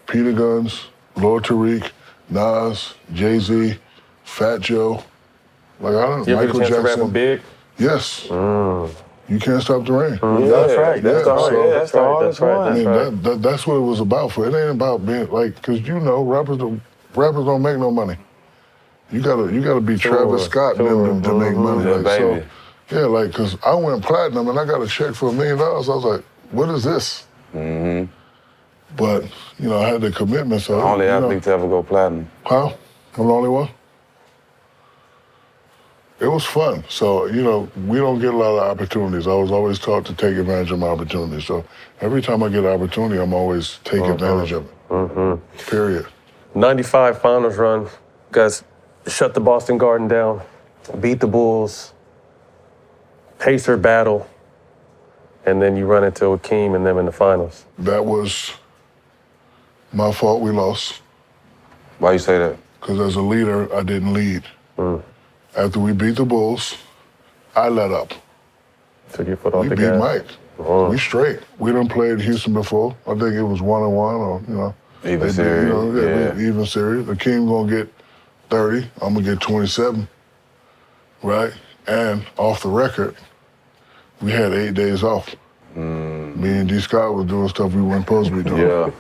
Peter Guns, Lord Tariq, Nas, Jay-Z, Fat Joe. Like I don't. You ever Michael get a chance Jackson. to rap with Big? Yes. You can't stop the rain. That's right. That's the hardest one. I mean, that's what it was about. It ain't about being like, because rappers don't make no money. You gotta be Travis Scott to make money. Yeah, like, baby. So, yeah, like, because I went platinum and I got a check for $1 million. I was like, what is this? But, I had the commitment. So, Only athlete to ever go platinum. Huh? I'm the only one? It was fun. So, we don't get a lot of opportunities. I was always taught to take advantage of my opportunities. So every time I get an opportunity, I'm always taking advantage of it. Period. 95 finals run. Guys shut the Boston Garden down, beat the Bulls, Pacer battle, and then you run into Hakeem and them in the finals. That was my fault we lost. Why you say that? Because as a leader, I didn't lead. After we beat the Bulls, I let up. Took your foot off the We beat gas. Mike. We straight. We done played Houston before. I think it was 1-1 or, Even series. Even series. Hakeem gonna get 30. I'm gonna get 27. Right? And off the record, we had 8 days off. Me and D. Scott was doing stuff we weren't supposed to be doing.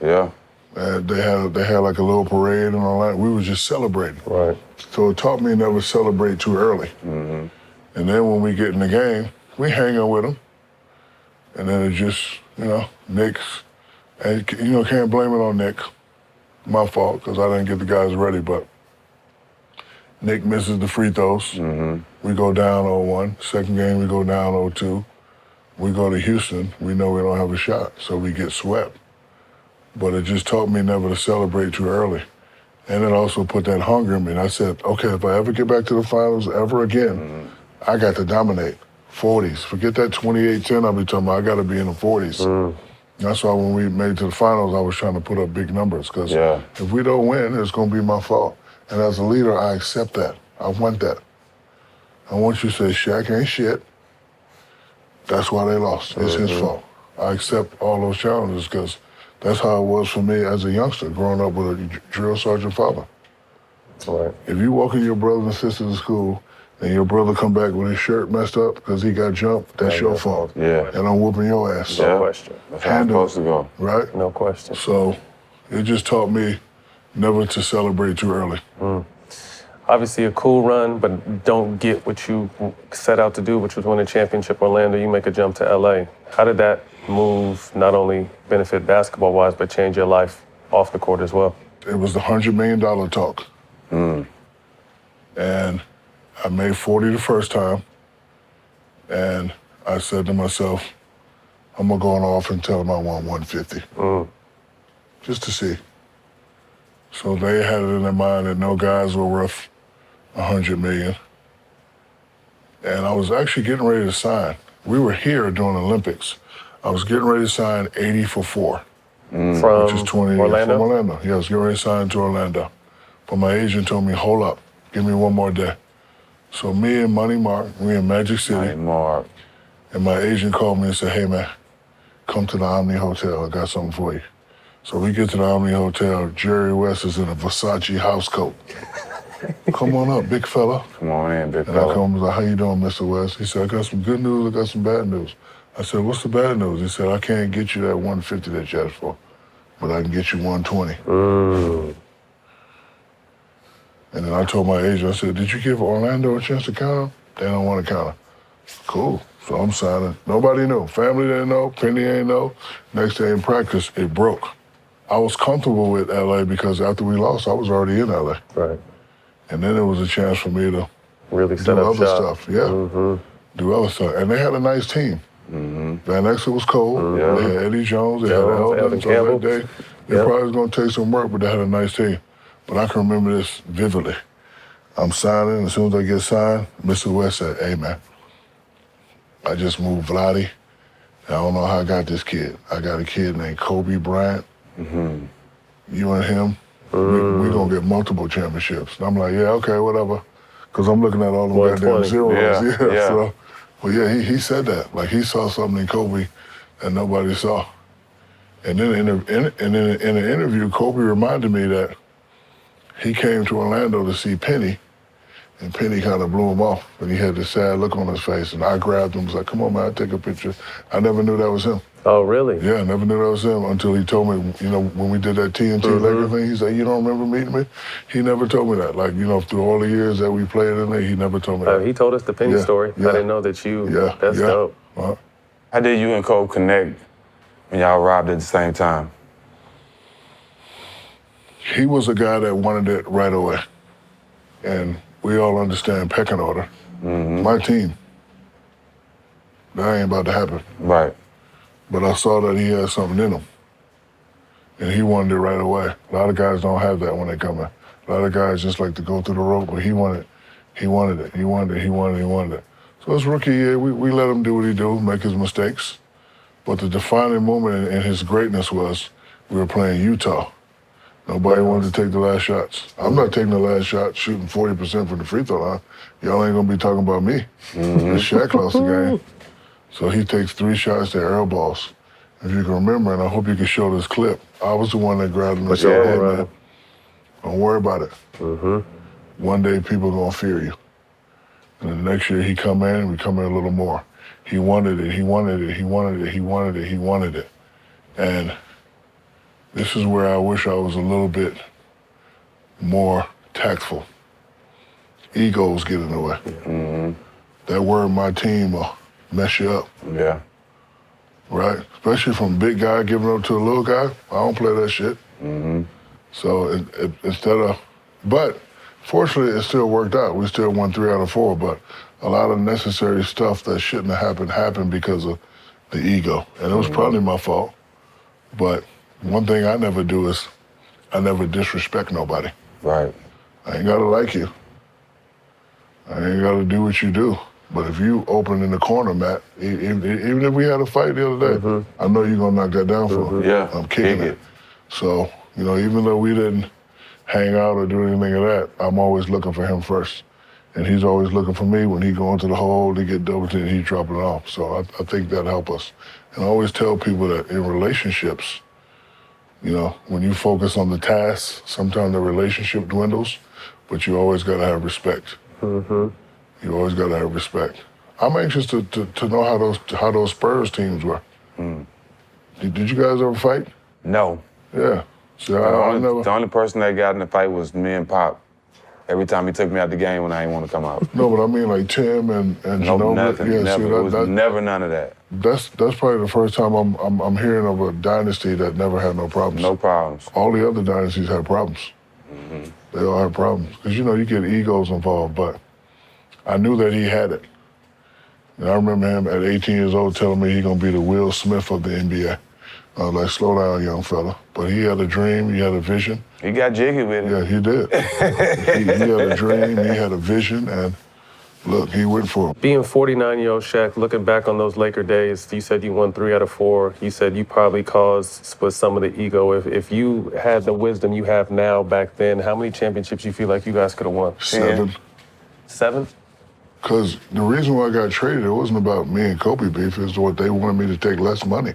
Yeah. And they had like a little parade and all that. We was just celebrating. Right. So it taught me never celebrate too early. And then when we get in the game, we hang out with them. And then it just, Nick's, and can't blame it on Nick. My fault, because I didn't get the guys ready, but Nick misses the free throws. We go down 0-1. Second game, we go down 0-2. We go to Houston, we know we don't have a shot, so we get swept. But it just taught me never to celebrate too early. And it also put that hunger in me. And I said, okay, if I ever get back to the finals ever again, I got to dominate. 40s. Forget that 28-10 I'll be talking about. I got to be in the 40s. That's why when we made it to the finals, I was trying to put up big numbers. Because if we don't win, it's going to be my fault. And as a leader, I accept that. I want that. I want you to say, Shaq ain't shit. That's why they lost. It's his fault. I accept all those challenges because that's how it was for me as a youngster, growing up with a drill sergeant father. Right. If you walk in your brothers and sisters to school and your brother come back with his shirt messed up because he got jumped, that's your fault. Yeah. And I'm whooping your ass. No question. That's how it's supposed to go. Right? No question. So it just taught me never to celebrate too early. Obviously a cool run, but don't get what you set out to do, which was win a championship Orlando. You make a jump to LA. How did that move not only benefit basketball-wise, but change your life off the court as well? It was the $100 million talk. And I made 40 the first time. And I said to myself, I'm going to go on off and tell them I want 150. Just to see. So they had it in their mind that no guys were worth $100 million. And I was actually getting ready to sign. We were here during the Olympics. I was getting ready to sign 80 for 4. From Which is 20 Orlando? From Orlando. Yeah, I was getting ready to sign to Orlando. But my agent told me, hold up, give me one more day. So me and Money Mark, we in Magic City. Money Mark. And my agent called me and said, hey man, come to the Omni Hotel, I got something for you. So we get to the Omni Hotel, Jerry West is in a Versace house coat. Come on up, big fella. Come on in, big And fella. I come and was like, how you doing, Mr. West? He said, I got some good news, I got some bad news. I said, what's the bad news? He said, I can't get you that 150 that you asked for, but I can get you 120. And then I told my agent, I said, did you give Orlando a chance to count him? They don't want to count him. Cool, so I'm signing. Nobody knew, family didn't know, Penny ain't know. Next day in practice, it broke. I was comfortable with LA because after we lost, I was already in LA. Right. And then it was a chance for me to Really do set up other shop. stuff. Yeah, do other stuff. And they had a nice team. Van Exel was cold. They had Eddie Jones. They had Eldon. So Campbell. they probably was going to take some work, but they had a nice team. But I can remember this vividly. I'm signing. As soon as I get signed, Mr. West said, hey, man, I just moved Vladdy. I don't know how I got this kid. I got a kid named Kobe Bryant. You and him, we going to get multiple championships. And I'm like, yeah, okay, whatever. Because I'm looking at all them goddamn 120. zeros. Yeah. So, well, yeah, he said that. Like, he saw something in Kobe that nobody saw. And then in an interview, Kobe reminded me that he came to Orlando to see Penny, and Penny kind of blew him off, and he had this sad look on his face, and I grabbed him, was like, come on, man, I'll take a picture. I never knew that was him. Oh, really? Yeah, I never knew that was him until he told me, you know, when we did that TNT Laker thing, he said, you don't remember meeting me? He never told me that. Like, you know, through all the years that we played in there, he never told me that. He told us the Penny story. Yeah. I didn't know that you, that's dope. How did you and Kobe connect when y'all arrived at the same time? He was a guy that wanted it right away. And we all understand pecking order. My team. That ain't about to happen. Right. But I saw that he had something in him. And he wanted it right away. A lot of guys don't have that when they come in. A lot of guys just like to go through the rope, but he wanted it. He wanted it. So his rookie year, we let him do what he do, make his mistakes. But the defining moment in his greatness was we were playing Utah. Nobody wanted to take the last shots. I'm not taking the last shot, shooting 40% from the free throw line. Y'all ain't gonna be talking about me. And Shaq lost the game. So he takes 3 shots to air balls. If you can remember, and I hope you can show this clip, I was the one that grabbed him and said, hey, man, don't worry about it. One day people gonna fear you. And the next year he come in, we come in a little more. He wanted it. And this is where I wish I was a little bit more tactful. Egos get in the way. That word, my team, will mess you up. Yeah. Right? Especially from a big guy giving up to a little guy. I don't play that shit. So instead of, but fortunately it still worked out. We still won 3 out of 4, but a lot of necessary stuff that shouldn't have happened because of the ego. And it was probably my fault. But one thing I never do is I never disrespect nobody. Right. I ain't gotta like you. I ain't gotta do what you do. But if you open in the corner, Matt, even if we had a fight the other day, I know you're gonna knock that down for me. Yeah. I'm kicking it. So, even though we didn't hang out or do anything of that, I'm always looking for him first. And he's always looking for me. When he go into the hole to get double teamed, he drop it off. So I think that help us. And I always tell people that in relationships, when you focus on the task, sometimes the relationship dwindles, but you always got to have respect. You always got to have respect. I'm anxious to know how those Spurs teams were. Did you guys ever fight? No. Yeah. See, The only person that got in the fight was me and Pop. Every time he took me out the game when I didn't want to come out. No, but I mean like Tim and Nope, Ginobili. nothing. Yeah, never. see, It was never none of that. That's probably the first time I'm hearing of a dynasty that never had no problems. No problems. All the other dynasties had problems. They all had problems. Because, you get egos involved, but I knew that he had it. And I remember him at 18 years old telling me he's going to be the Will Smith of the NBA. I was like, slow down, young fella. But he had a dream, he had a vision. He got jiggy with it. Yeah, he did. he had a dream, he had a vision, and look, he went for it. Being 49-year-old Shaq, looking back on those Laker days, you said you won 3 out of 4. You said you probably caused with some of the ego. If you had the wisdom you have now back then, how many championships you feel like you guys could have won? 7. 7? Because the reason why I got traded, it wasn't about me and Kobe beef. It was what they wanted me to take less money.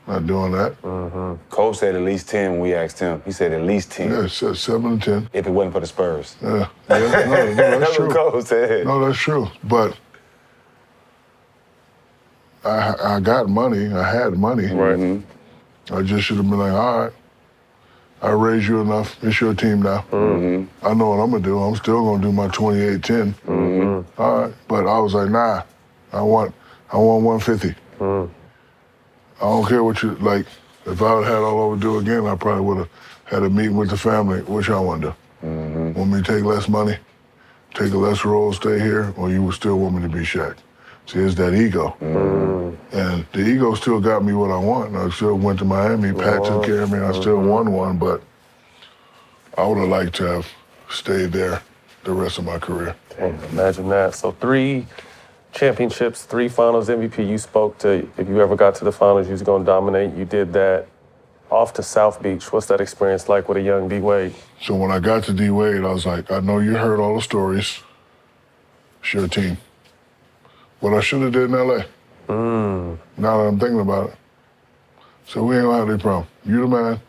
Not doing that. Coach said at least 10 when we asked him. He said at least 10. Yeah, it said 7 and 10. If it wasn't for the Spurs. Yeah, no, that's true. Coach said. No, that's true. But I got money. I had money. Right. I just should have been like, all right, I raised you enough. It's your team now. I know what I'm going to do. I'm still going to do my 28-10. All right. But I was like, nah, I want 150. I don't care what you, like, if I had all over to do again, I probably would have had a meeting with the family. What y'all want to do? Want me to take less money, take a less role, stay here, or you would still want me to be Shaq? See, it's that ego. And the ego still got me what I want. I still went to Miami, Pat took care of me, and I still won one, but I would have liked to have stayed there the rest of my career. Dang, imagine that. So 3 championships, 3 finals MVP. You spoke to, if you ever got to the finals, you was going to dominate. You did that off to South Beach. What's that experience like with a young D-Wade? So when I got to D-Wade, I was like, I know you heard all the stories. It's your team. What I should have did in L.A. Now that I'm thinking about it. So we ain't gonna have any problem. You the man,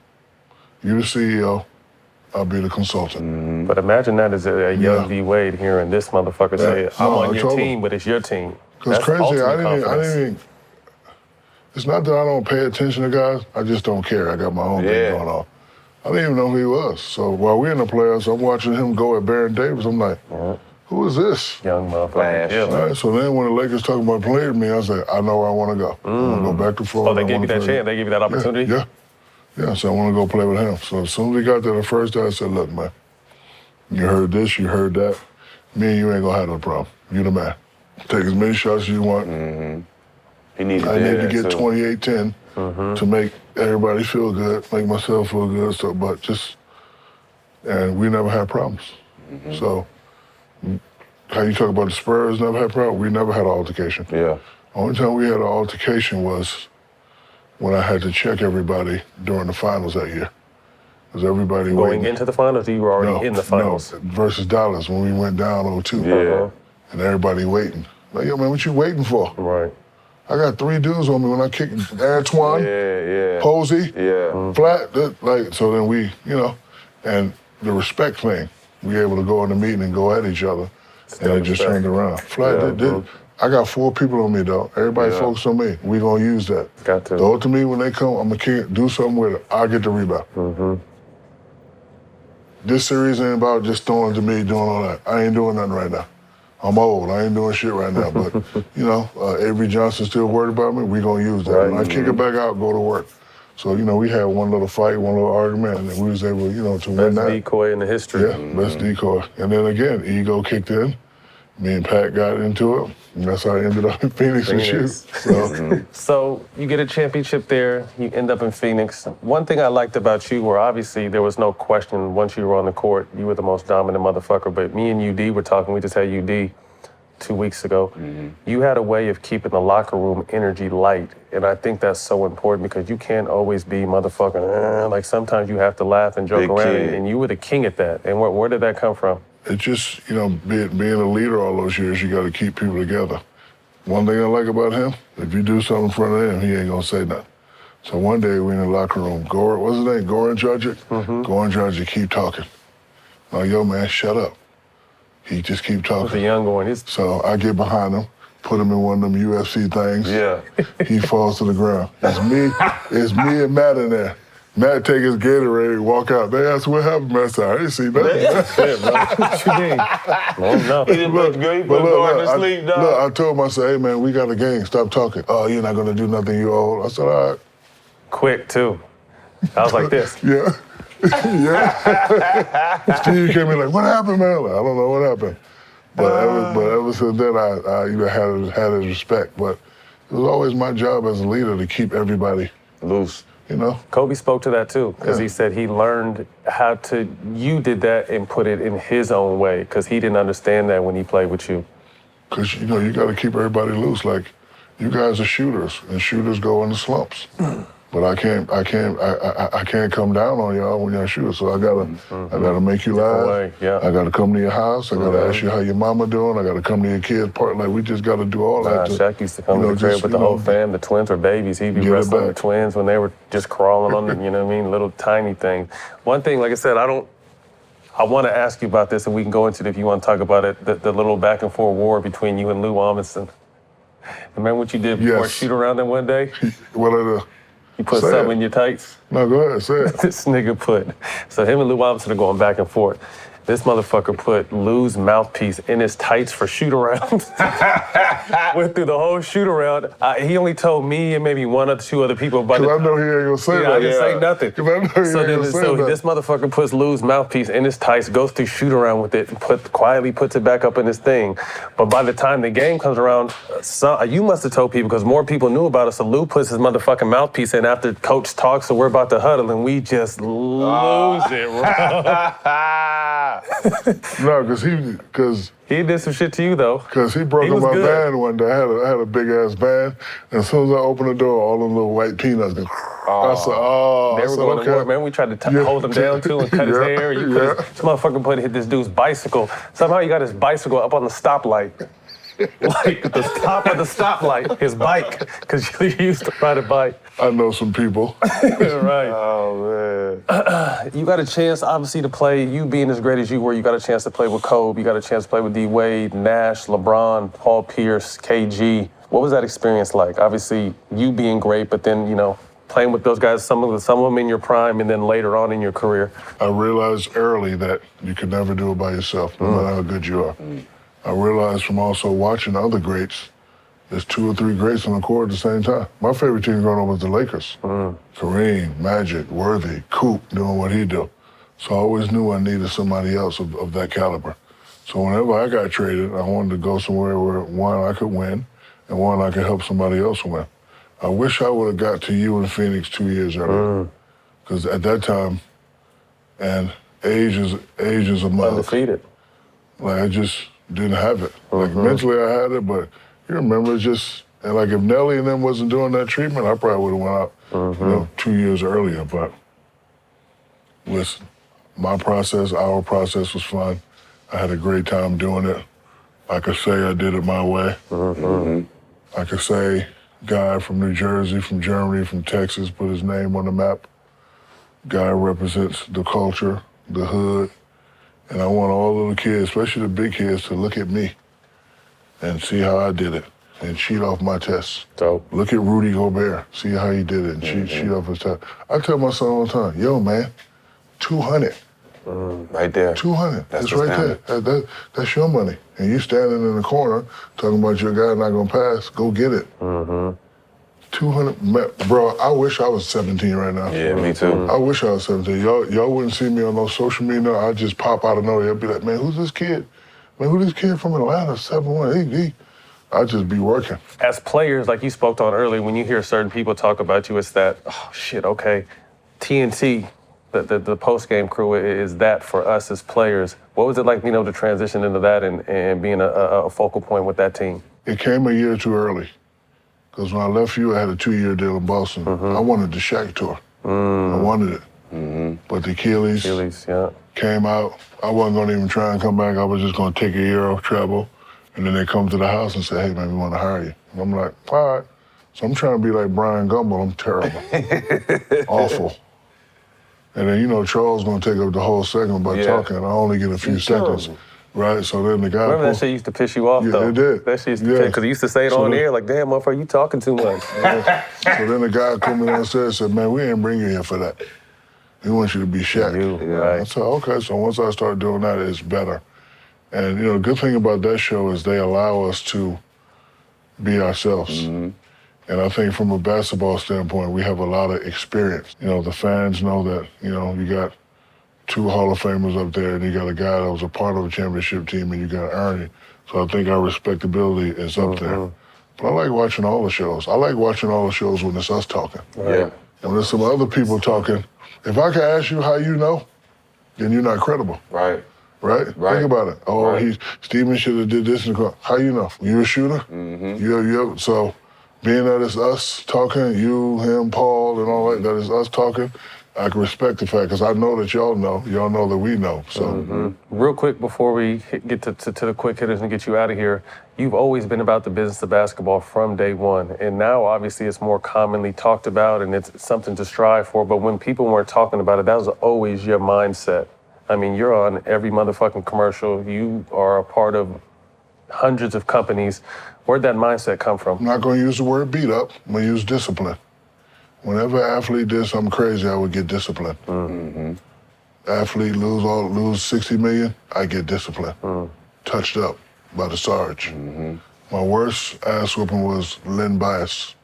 you the CEO, I'll be the consultant. But imagine that as a young D-Wade hearing this motherfucker say, I'm on your team, but it's your team. Because crazy, I didn't even, it's not that I don't pay attention to guys, I just don't care. I got my own thing going on. I didn't even know who he was. So while we're in the playoffs, I'm watching him go at Baron Davis. I'm like, who is this? Young motherfucker. All right, so then when the Lakers talking about playing with me, I was like, I know where I want to go. I want to go back to Florida. Oh, they gave you that chance? They gave you that opportunity? Yeah, so I want to go play with him. So as soon as we got there the first day, I said, look, man, you heard this, you heard that. Me and you ain't going to have no problem. You the man. Take as many shots as you want. He needed I need to get 28-10 to make everybody feel good, make myself feel good. So, and we never had problems. So, how you talk about the Spurs never had problems? We never had an altercation. Yeah. Only time we had an altercation was when I had to check everybody during the finals that year. Because everybody Going into the finals, or you were already in the finals? No, versus Dallas when we went down 0-2. And everybody waiting. Like, yo, man, what you waiting for? Right. I got 3 dudes on me when I kicked Antoine, Posey, Flat. So then we, and the respect thing. We able to go in the meeting and go at each other. And it just turned around. Flat did. I got 4 people on me, though. Everybody focus on me. We gonna use that. Got to. Throw it to me when they come. I'm gonna do something with it. I'll get the rebound. This series ain't about just throwing it to me, doing all that. I ain't doing nothing right now. I'm old. I ain't doing shit right now. But, Avery Johnson still worried about me. We gonna use that. When I kick it back out, go to work. So, we had one little fight, one little argument, and we was able, to win that. Best decoy in the history. Yeah, best decoy. And then again, ego kicked in. me and Pat got into it, and that's how I ended up in Phoenix and shoot. So, So you get a championship there, you end up in Phoenix. One thing I liked about you were obviously there was no question once you were on the court, you were the most dominant motherfucker, but me and UD were talking, we just had UD 2 weeks ago. You had a way of keeping the locker room energy light, and I think that's so important because you can't always be motherfucking, like sometimes you have to laugh and joke around, and you were the king at that. And where did that come from? It's just, being a leader all those years, you got to keep people together. One thing I like about him, if you do something in front of him, he ain't gonna say nothing. So one day we in the locker room, what's his name, Goran Dragic? Goran Dragic keep talking. Like, yo man, shut up. He just keep talking. The young Goran. So I get behind him, put him in one of them UFC things. Yeah. He falls to the ground. It's me and Matt in there. Matt take his Gatorade, walk out. They ask what happened, man. I said, I didn't see nothing. That's it, bro. What you mean? Well, no. He didn't look good. He put Goran to sleep, dog. Look, I told him, I said, hey, man, we got a game. Stop talking. Oh, you're not going to do nothing, you old. I said, all right. Quick, too. I was like this. Yeah. Yeah. Steve came in like, what happened, man? Like, I don't know what happened. But ever since then, I had his respect. But it was always my job as a leader to keep everybody loose. Kobe spoke to that too, because he said he learned you did that and put it in his own way, because he didn't understand that when he played with you. Because, you got to keep everybody loose. Like, you guys are shooters, and shooters go into slumps. But I can't come down on y'all when y'all shoot. So I gotta make you laugh. I gotta come to your house. I gotta ask you how your mama doing. I gotta come to your kids' party. Like, we just gotta do all that. Shaq used to come to the crib with the whole fam. The twins were babies. He'd be wrestling the twins when they were just crawling on them. You know what I mean? Little tiny things. One thing, like I said, I want to ask you about this, and we can go into it if you want to talk about it. The little back and forth war between you and Lou Amundsen. Remember what you did before a shoot around them one day? What I do? You put something in your tights? No, go ahead, say it. This nigga so him and Lou Amundsen are going back and forth. This motherfucker put Lou's mouthpiece in his tights for shoot around. Went through the whole shoot around. He only told me and maybe one or two other people about it. Because I know he ain't gonna say that. I didn't say nothing. So this motherfucker puts Lou's mouthpiece in his tights, goes through shoot around with it, and quietly puts it back up in his thing. But by the time the game comes around, you must have told people, because more people knew about it. So Lou puts his motherfucking mouthpiece in after coach talks, so we're about to huddle, and we just lose it, bro. No, because he did some shit to you though. Because he broke up my band one day. I had a big ass band, and as soon as I opened the door, all them little white peanuts go. I said, they were going to work, man. We tried to hold him down too and cut his hair. This motherfucker hit this dude's bicycle. Somehow he got his bicycle up on the stoplight. Like the top of the stoplight, his bike, because he used to ride a bike. I know some people. Right. Oh, man. You got a chance, obviously, to play, you being as great as you were, you got a chance to play with Kobe, you got a chance to play with D. Wade, Nash, LeBron, Paul Pierce, KG. What was that experience like? Obviously, you being great, but then, playing with those guys, some of them in your prime, and then later on in your career. I realized early that you could never do it by yourself, no matter how good you are. I realized from also watching other greats, there's 2 or 3 greats on the court at the same time. My favorite team growing up was the Lakers. Kareem, Magic, Worthy, Coop doing what he do. So I always knew I needed somebody else of that caliber. So whenever I got traded, I wanted to go somewhere where, one, I could win, and one, I could help somebody else win. I wish I would have got to you in Phoenix 2 years earlier. Because at that time, and age is a mother. Undefeated. Like, I just didn't have it. Like, mentally I had it, but you remember, and like if Nelly and them wasn't doing that treatment, I probably would have went out 2 years earlier. But listen, our process was fun. I had a great time doing it. I could say I did it my way. I could say guy from New Jersey, from Germany, from Texas, put his name on the map. Guy represents the culture, the hood. And I want all little kids, especially the big kids, to look at me and see how I did it and cheat off my tests. Dope. Look at Rudy Gobert, see how he did it and cheat off his test. I tell my son all the time, yo, man, 200. Right there. 200. That's right there. That's your money. And you standing in the corner talking about your guy not going to pass, go get it. 200, bro, I wish I was 17 right now. Yeah, me too. I wish I was 17. Y'all wouldn't see me on no social media. I'd just pop out of nowhere. I'd be like, man, who's this kid? man, who this kid from Atlanta, 7'1", I'd just be working. As players, like you spoke on earlier, when you hear certain people talk about you, it's that, oh, shit, okay, TNT, the post-game crew is that for us as players. What was it like, to transition into that and being a focal point with that team? It came a year too early. Because when I left you, I had a 2-year deal in Boston. I wanted the Shaq tour. I wanted it. But the Achilles came out. I wasn't going to even try and come back. I was just going to take a year off travel. And then they come to the house and say, hey, man, we want to hire you. And I'm like, all right. So I'm trying to be like Brian Gumbel. I'm terrible. Awful. And then, Charles going to take up the whole segment by talking. I only get a few seconds. Terrible. Right, so then the guy... Remember that shit used to piss you off, though? Yeah, it did. That shit used to because he used to say it on air, like, damn, motherfucker, you talking too much. So then the guy come in downstairs and said, man, we ain't bring you here for that. We want you to be Shaq. Right. I said, okay, so once I started doing that, it's better. And, the good thing about that show is they allow us to be ourselves. And I think from a basketball standpoint, we have a lot of experience. The fans know that, you got 2 Hall of Famers up there, and you got a guy that was a part of a championship team, and you got to earn it. So I think our respectability is up there. But I like watching all the shows. I like watching all the shows when it's us talking. Yeah. And when there's some other people talking, if I can ask you how you know, then you're not credible. Right. Right? Think about it. Oh, Steven should have did this. How you know? You a shooter? So being that it's us talking, you, him, Paul, and all that is us talking, I can respect the fact, because I know that y'all know that we know. So, Real quick before we get to the quick hitters and get you out of here, you've always been about the business of basketball from day one, and now obviously it's more commonly talked about and it's something to strive for. But when people weren't talking about it, that was always your mindset. I mean, you're on every motherfucking commercial. You are a part of hundreds of companies. Where'd that mindset come from? I'm not going to use the word beat up. I'm going to use discipline. Whenever an athlete did something crazy, I would get disciplined. Athlete lose 60 million, I get disciplined. Touched up by the Sarge. My worst ass whooping was Len Bias.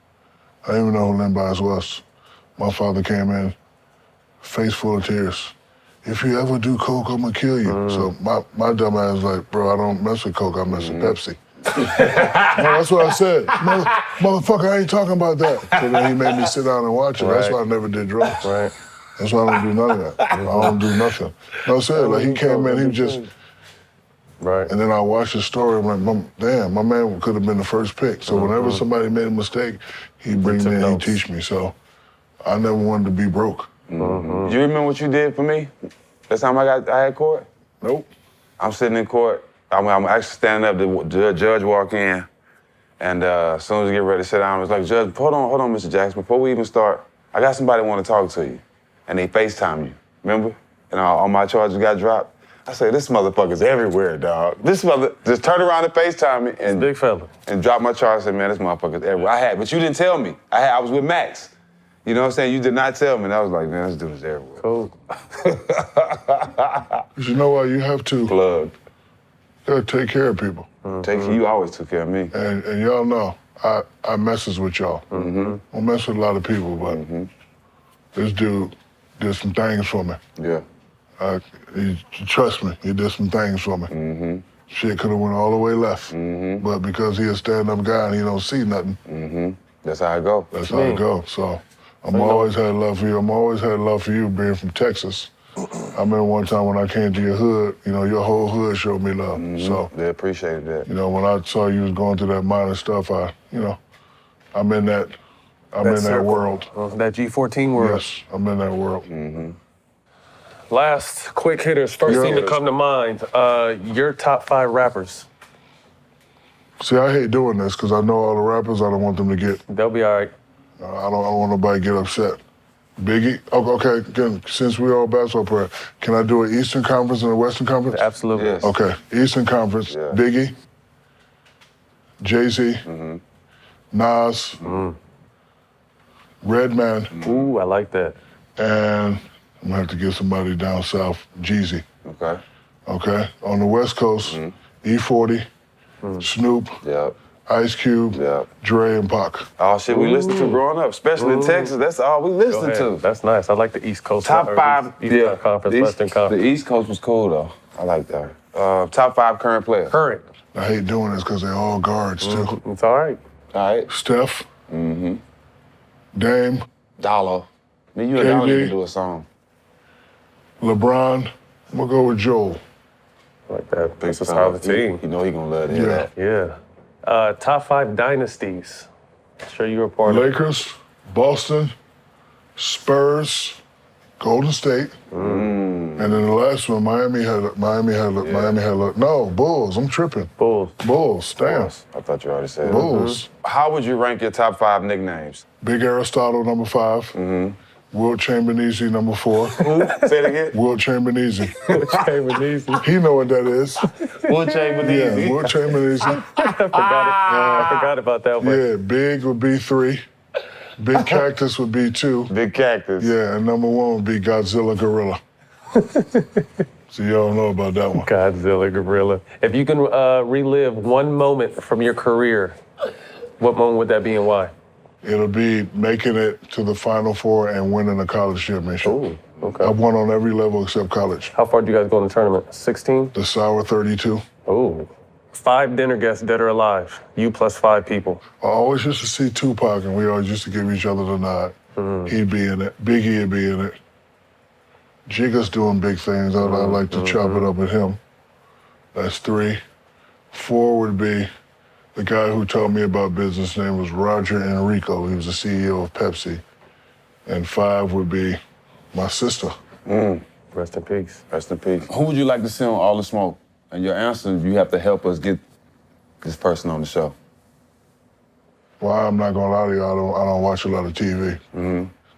I didn't even know who Len Bias was. My father came in, face full of tears. If you ever do coke, I'm gonna kill you. So my dumb ass was like, bro, I don't mess with coke, I mess with Pepsi. No, that's what I said. Motherfucker, I ain't talking about that. So then he made me sit down and watch it. That's why I never did drugs. That's why I don't do none of that. I don't do nothing. No, I'm saying, like, he came in, he was just... And then I watched the story, I'm like, damn, my man could have been the first pick. So whenever somebody made a mistake, he'd bring me in, he'd teach me. So I never wanted to be broke. Do you remember what you did for me? That time I had court? Nope. I'm sitting in court. I'm actually standing up, the judge walk in, and as soon as we get ready to sit down, I was like, Judge, hold on, Mr. Jackson, before we even start, I got somebody want to talk to you. And they FaceTime you, remember? And all my charges got dropped. I say, this motherfucker's everywhere, dog. This mother, just turn around and FaceTime me. And big fella. And drop my charge. I said, man, this motherfucker's everywhere. But you didn't tell me. I was with Max. You know what I'm saying? You did not tell me. And I was like, man, this dude is everywhere. Cool. You know what? You have to... Plug. You gotta take care of people. You always took care of me. And y'all know, I messes with y'all. I mess with a lot of people, but this dude did some things for me. Yeah. Trust me, he did some things for me. Shit could have went all the way left. But because he a stand-up guy and he don't see nothing. That's how I go. That's how I go. So I'm always had love for you. I'm always had love for you being from Texas. I remember one time when I came to your hood, your whole hood showed me love. So they appreciated that. When I saw you was going through that minor stuff, I'm in that world. That G14 world. Yes, I'm in that world. Last quick hitters, first thing to come to mind, your top 5 rappers. See, I hate doing this because I know all the rappers, I don't want them to get... They'll be all right. I don't want nobody to get upset. Biggie, okay, since we're all basketball players, can I do an Eastern Conference and a Western Conference? Absolutely. Yes. Okay, Eastern Conference, Biggie, Jay-Z, Nas, Redman. Ooh, I like that. And I'm gonna have to get somebody down south, Jeezy. Okay. Okay, on the West Coast, E40, Snoop, Ice Cube, Dre, and Pac. All shit we listened to growing up, especially in Texas. That's all we listened to. That's nice. I like the East Coast. Top 5. Eastern Conference, Western Conference. The East Coast was cool though. I like that. Top 5 current players. Current. I hate doing this because they're all guards, too. It's all right. All right. Steph. Dame. Dollar. Me, you and KD. Dollar need to do a song. LeBron. I'm going to go with Joel. Like that. That's a Big solid fella. team. You know he gonna love to hear that. Yeah. Top 5 dynasties. I'm sure you were part of it. Lakers, Boston, Spurs, Golden State, and then the last one, Miami had no, Bulls. I'm tripping. Bulls. Damn. I thought you already said Bulls. How would you rank your top 5 nicknames? Big Aristotle, number 5. Wilt Chamberlain, number 4. Say it again. Wilt Chamberlain. Chamberlain. He know what that is. Wilt Chamberlain. Yeah, Wilt Chamberlain. I forgot about that one. Yeah, Big would be 3. Big Cactus would be 2. Big Cactus. Yeah, and number 1 would be Godzilla Gorilla. So y'all know about that one. Godzilla Gorilla. If you can relive one moment from your career, what moment would that be and why? It'll be making it to the Final Four and winning a college championship. Ooh, okay. I've won on every level except college. How far did you guys go in the tournament? 16? The Sour 32. Ooh. 5 dinner guests, dead or alive. You plus 5 people. I always used to see Tupac, and we always used to give each other the nod. He'd be in it. Biggie would be in it. Jigga's doing big things. I'd like to chop it up with him. That's 3. 4 would be the guy who taught me about business. His name was Roger Enrico. He was the CEO of Pepsi. And 5 would be my sister. Rest in peace. Rest in peace. Who would you like to see on All the Smoke? And your answer, you have to help us get this person on the show. Well, I'm not gonna lie to you, I don't watch a lot of TV.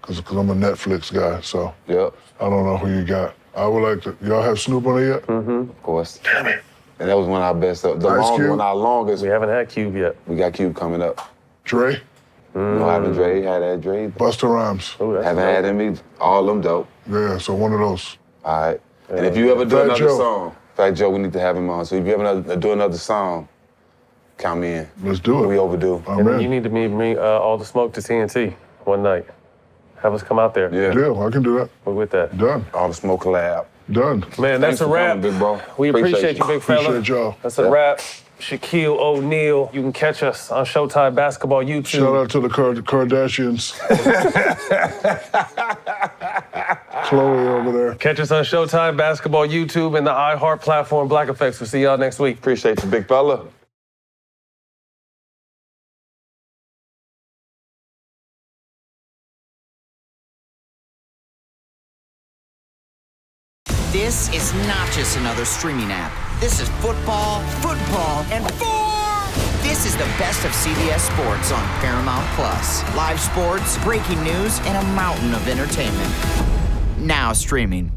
Because I'm a Netflix guy, so Yep. I don't know who you got. I would like to, y'all have Snoop on it yet? Of course. Damn it. And that was one of our best, our longest. We haven't had Cube yet. We got Cube coming up. Dre? No, I haven't Dre, had that Dre. Busta Rhymes. Ooh, that's Haven't dope. had him either. All them dope. Yeah, so one of those. All right. And if you ever do Fat another Joe. song, Fat Joe, we need to have him on. So if you ever do another song, count me in. Let's do it. We overdue. I'm And then in. you need to bring All the Smoke to TNT one night. Have us come out there. Yeah. Deal, I can do that. We're with that. Done. All the Smoke collab. Done. Man, that's Thanks a for wrap. coming, big bro. We appreciate you, big fella. Appreciate y'all. That's a wrap. Shaquille O'Neal. You can catch us on Showtime Basketball YouTube. Shout out to the Kardashians. Chloe over there. Catch us on Showtime Basketball YouTube and the iHeart platform, Black Effects. We'll see y'all next week. Appreciate you, big fella. This is not just another streaming app. This is football, and This is the best of CBS Sports on Paramount Plus. Live sports, breaking news, and a mountain of entertainment. Now streaming.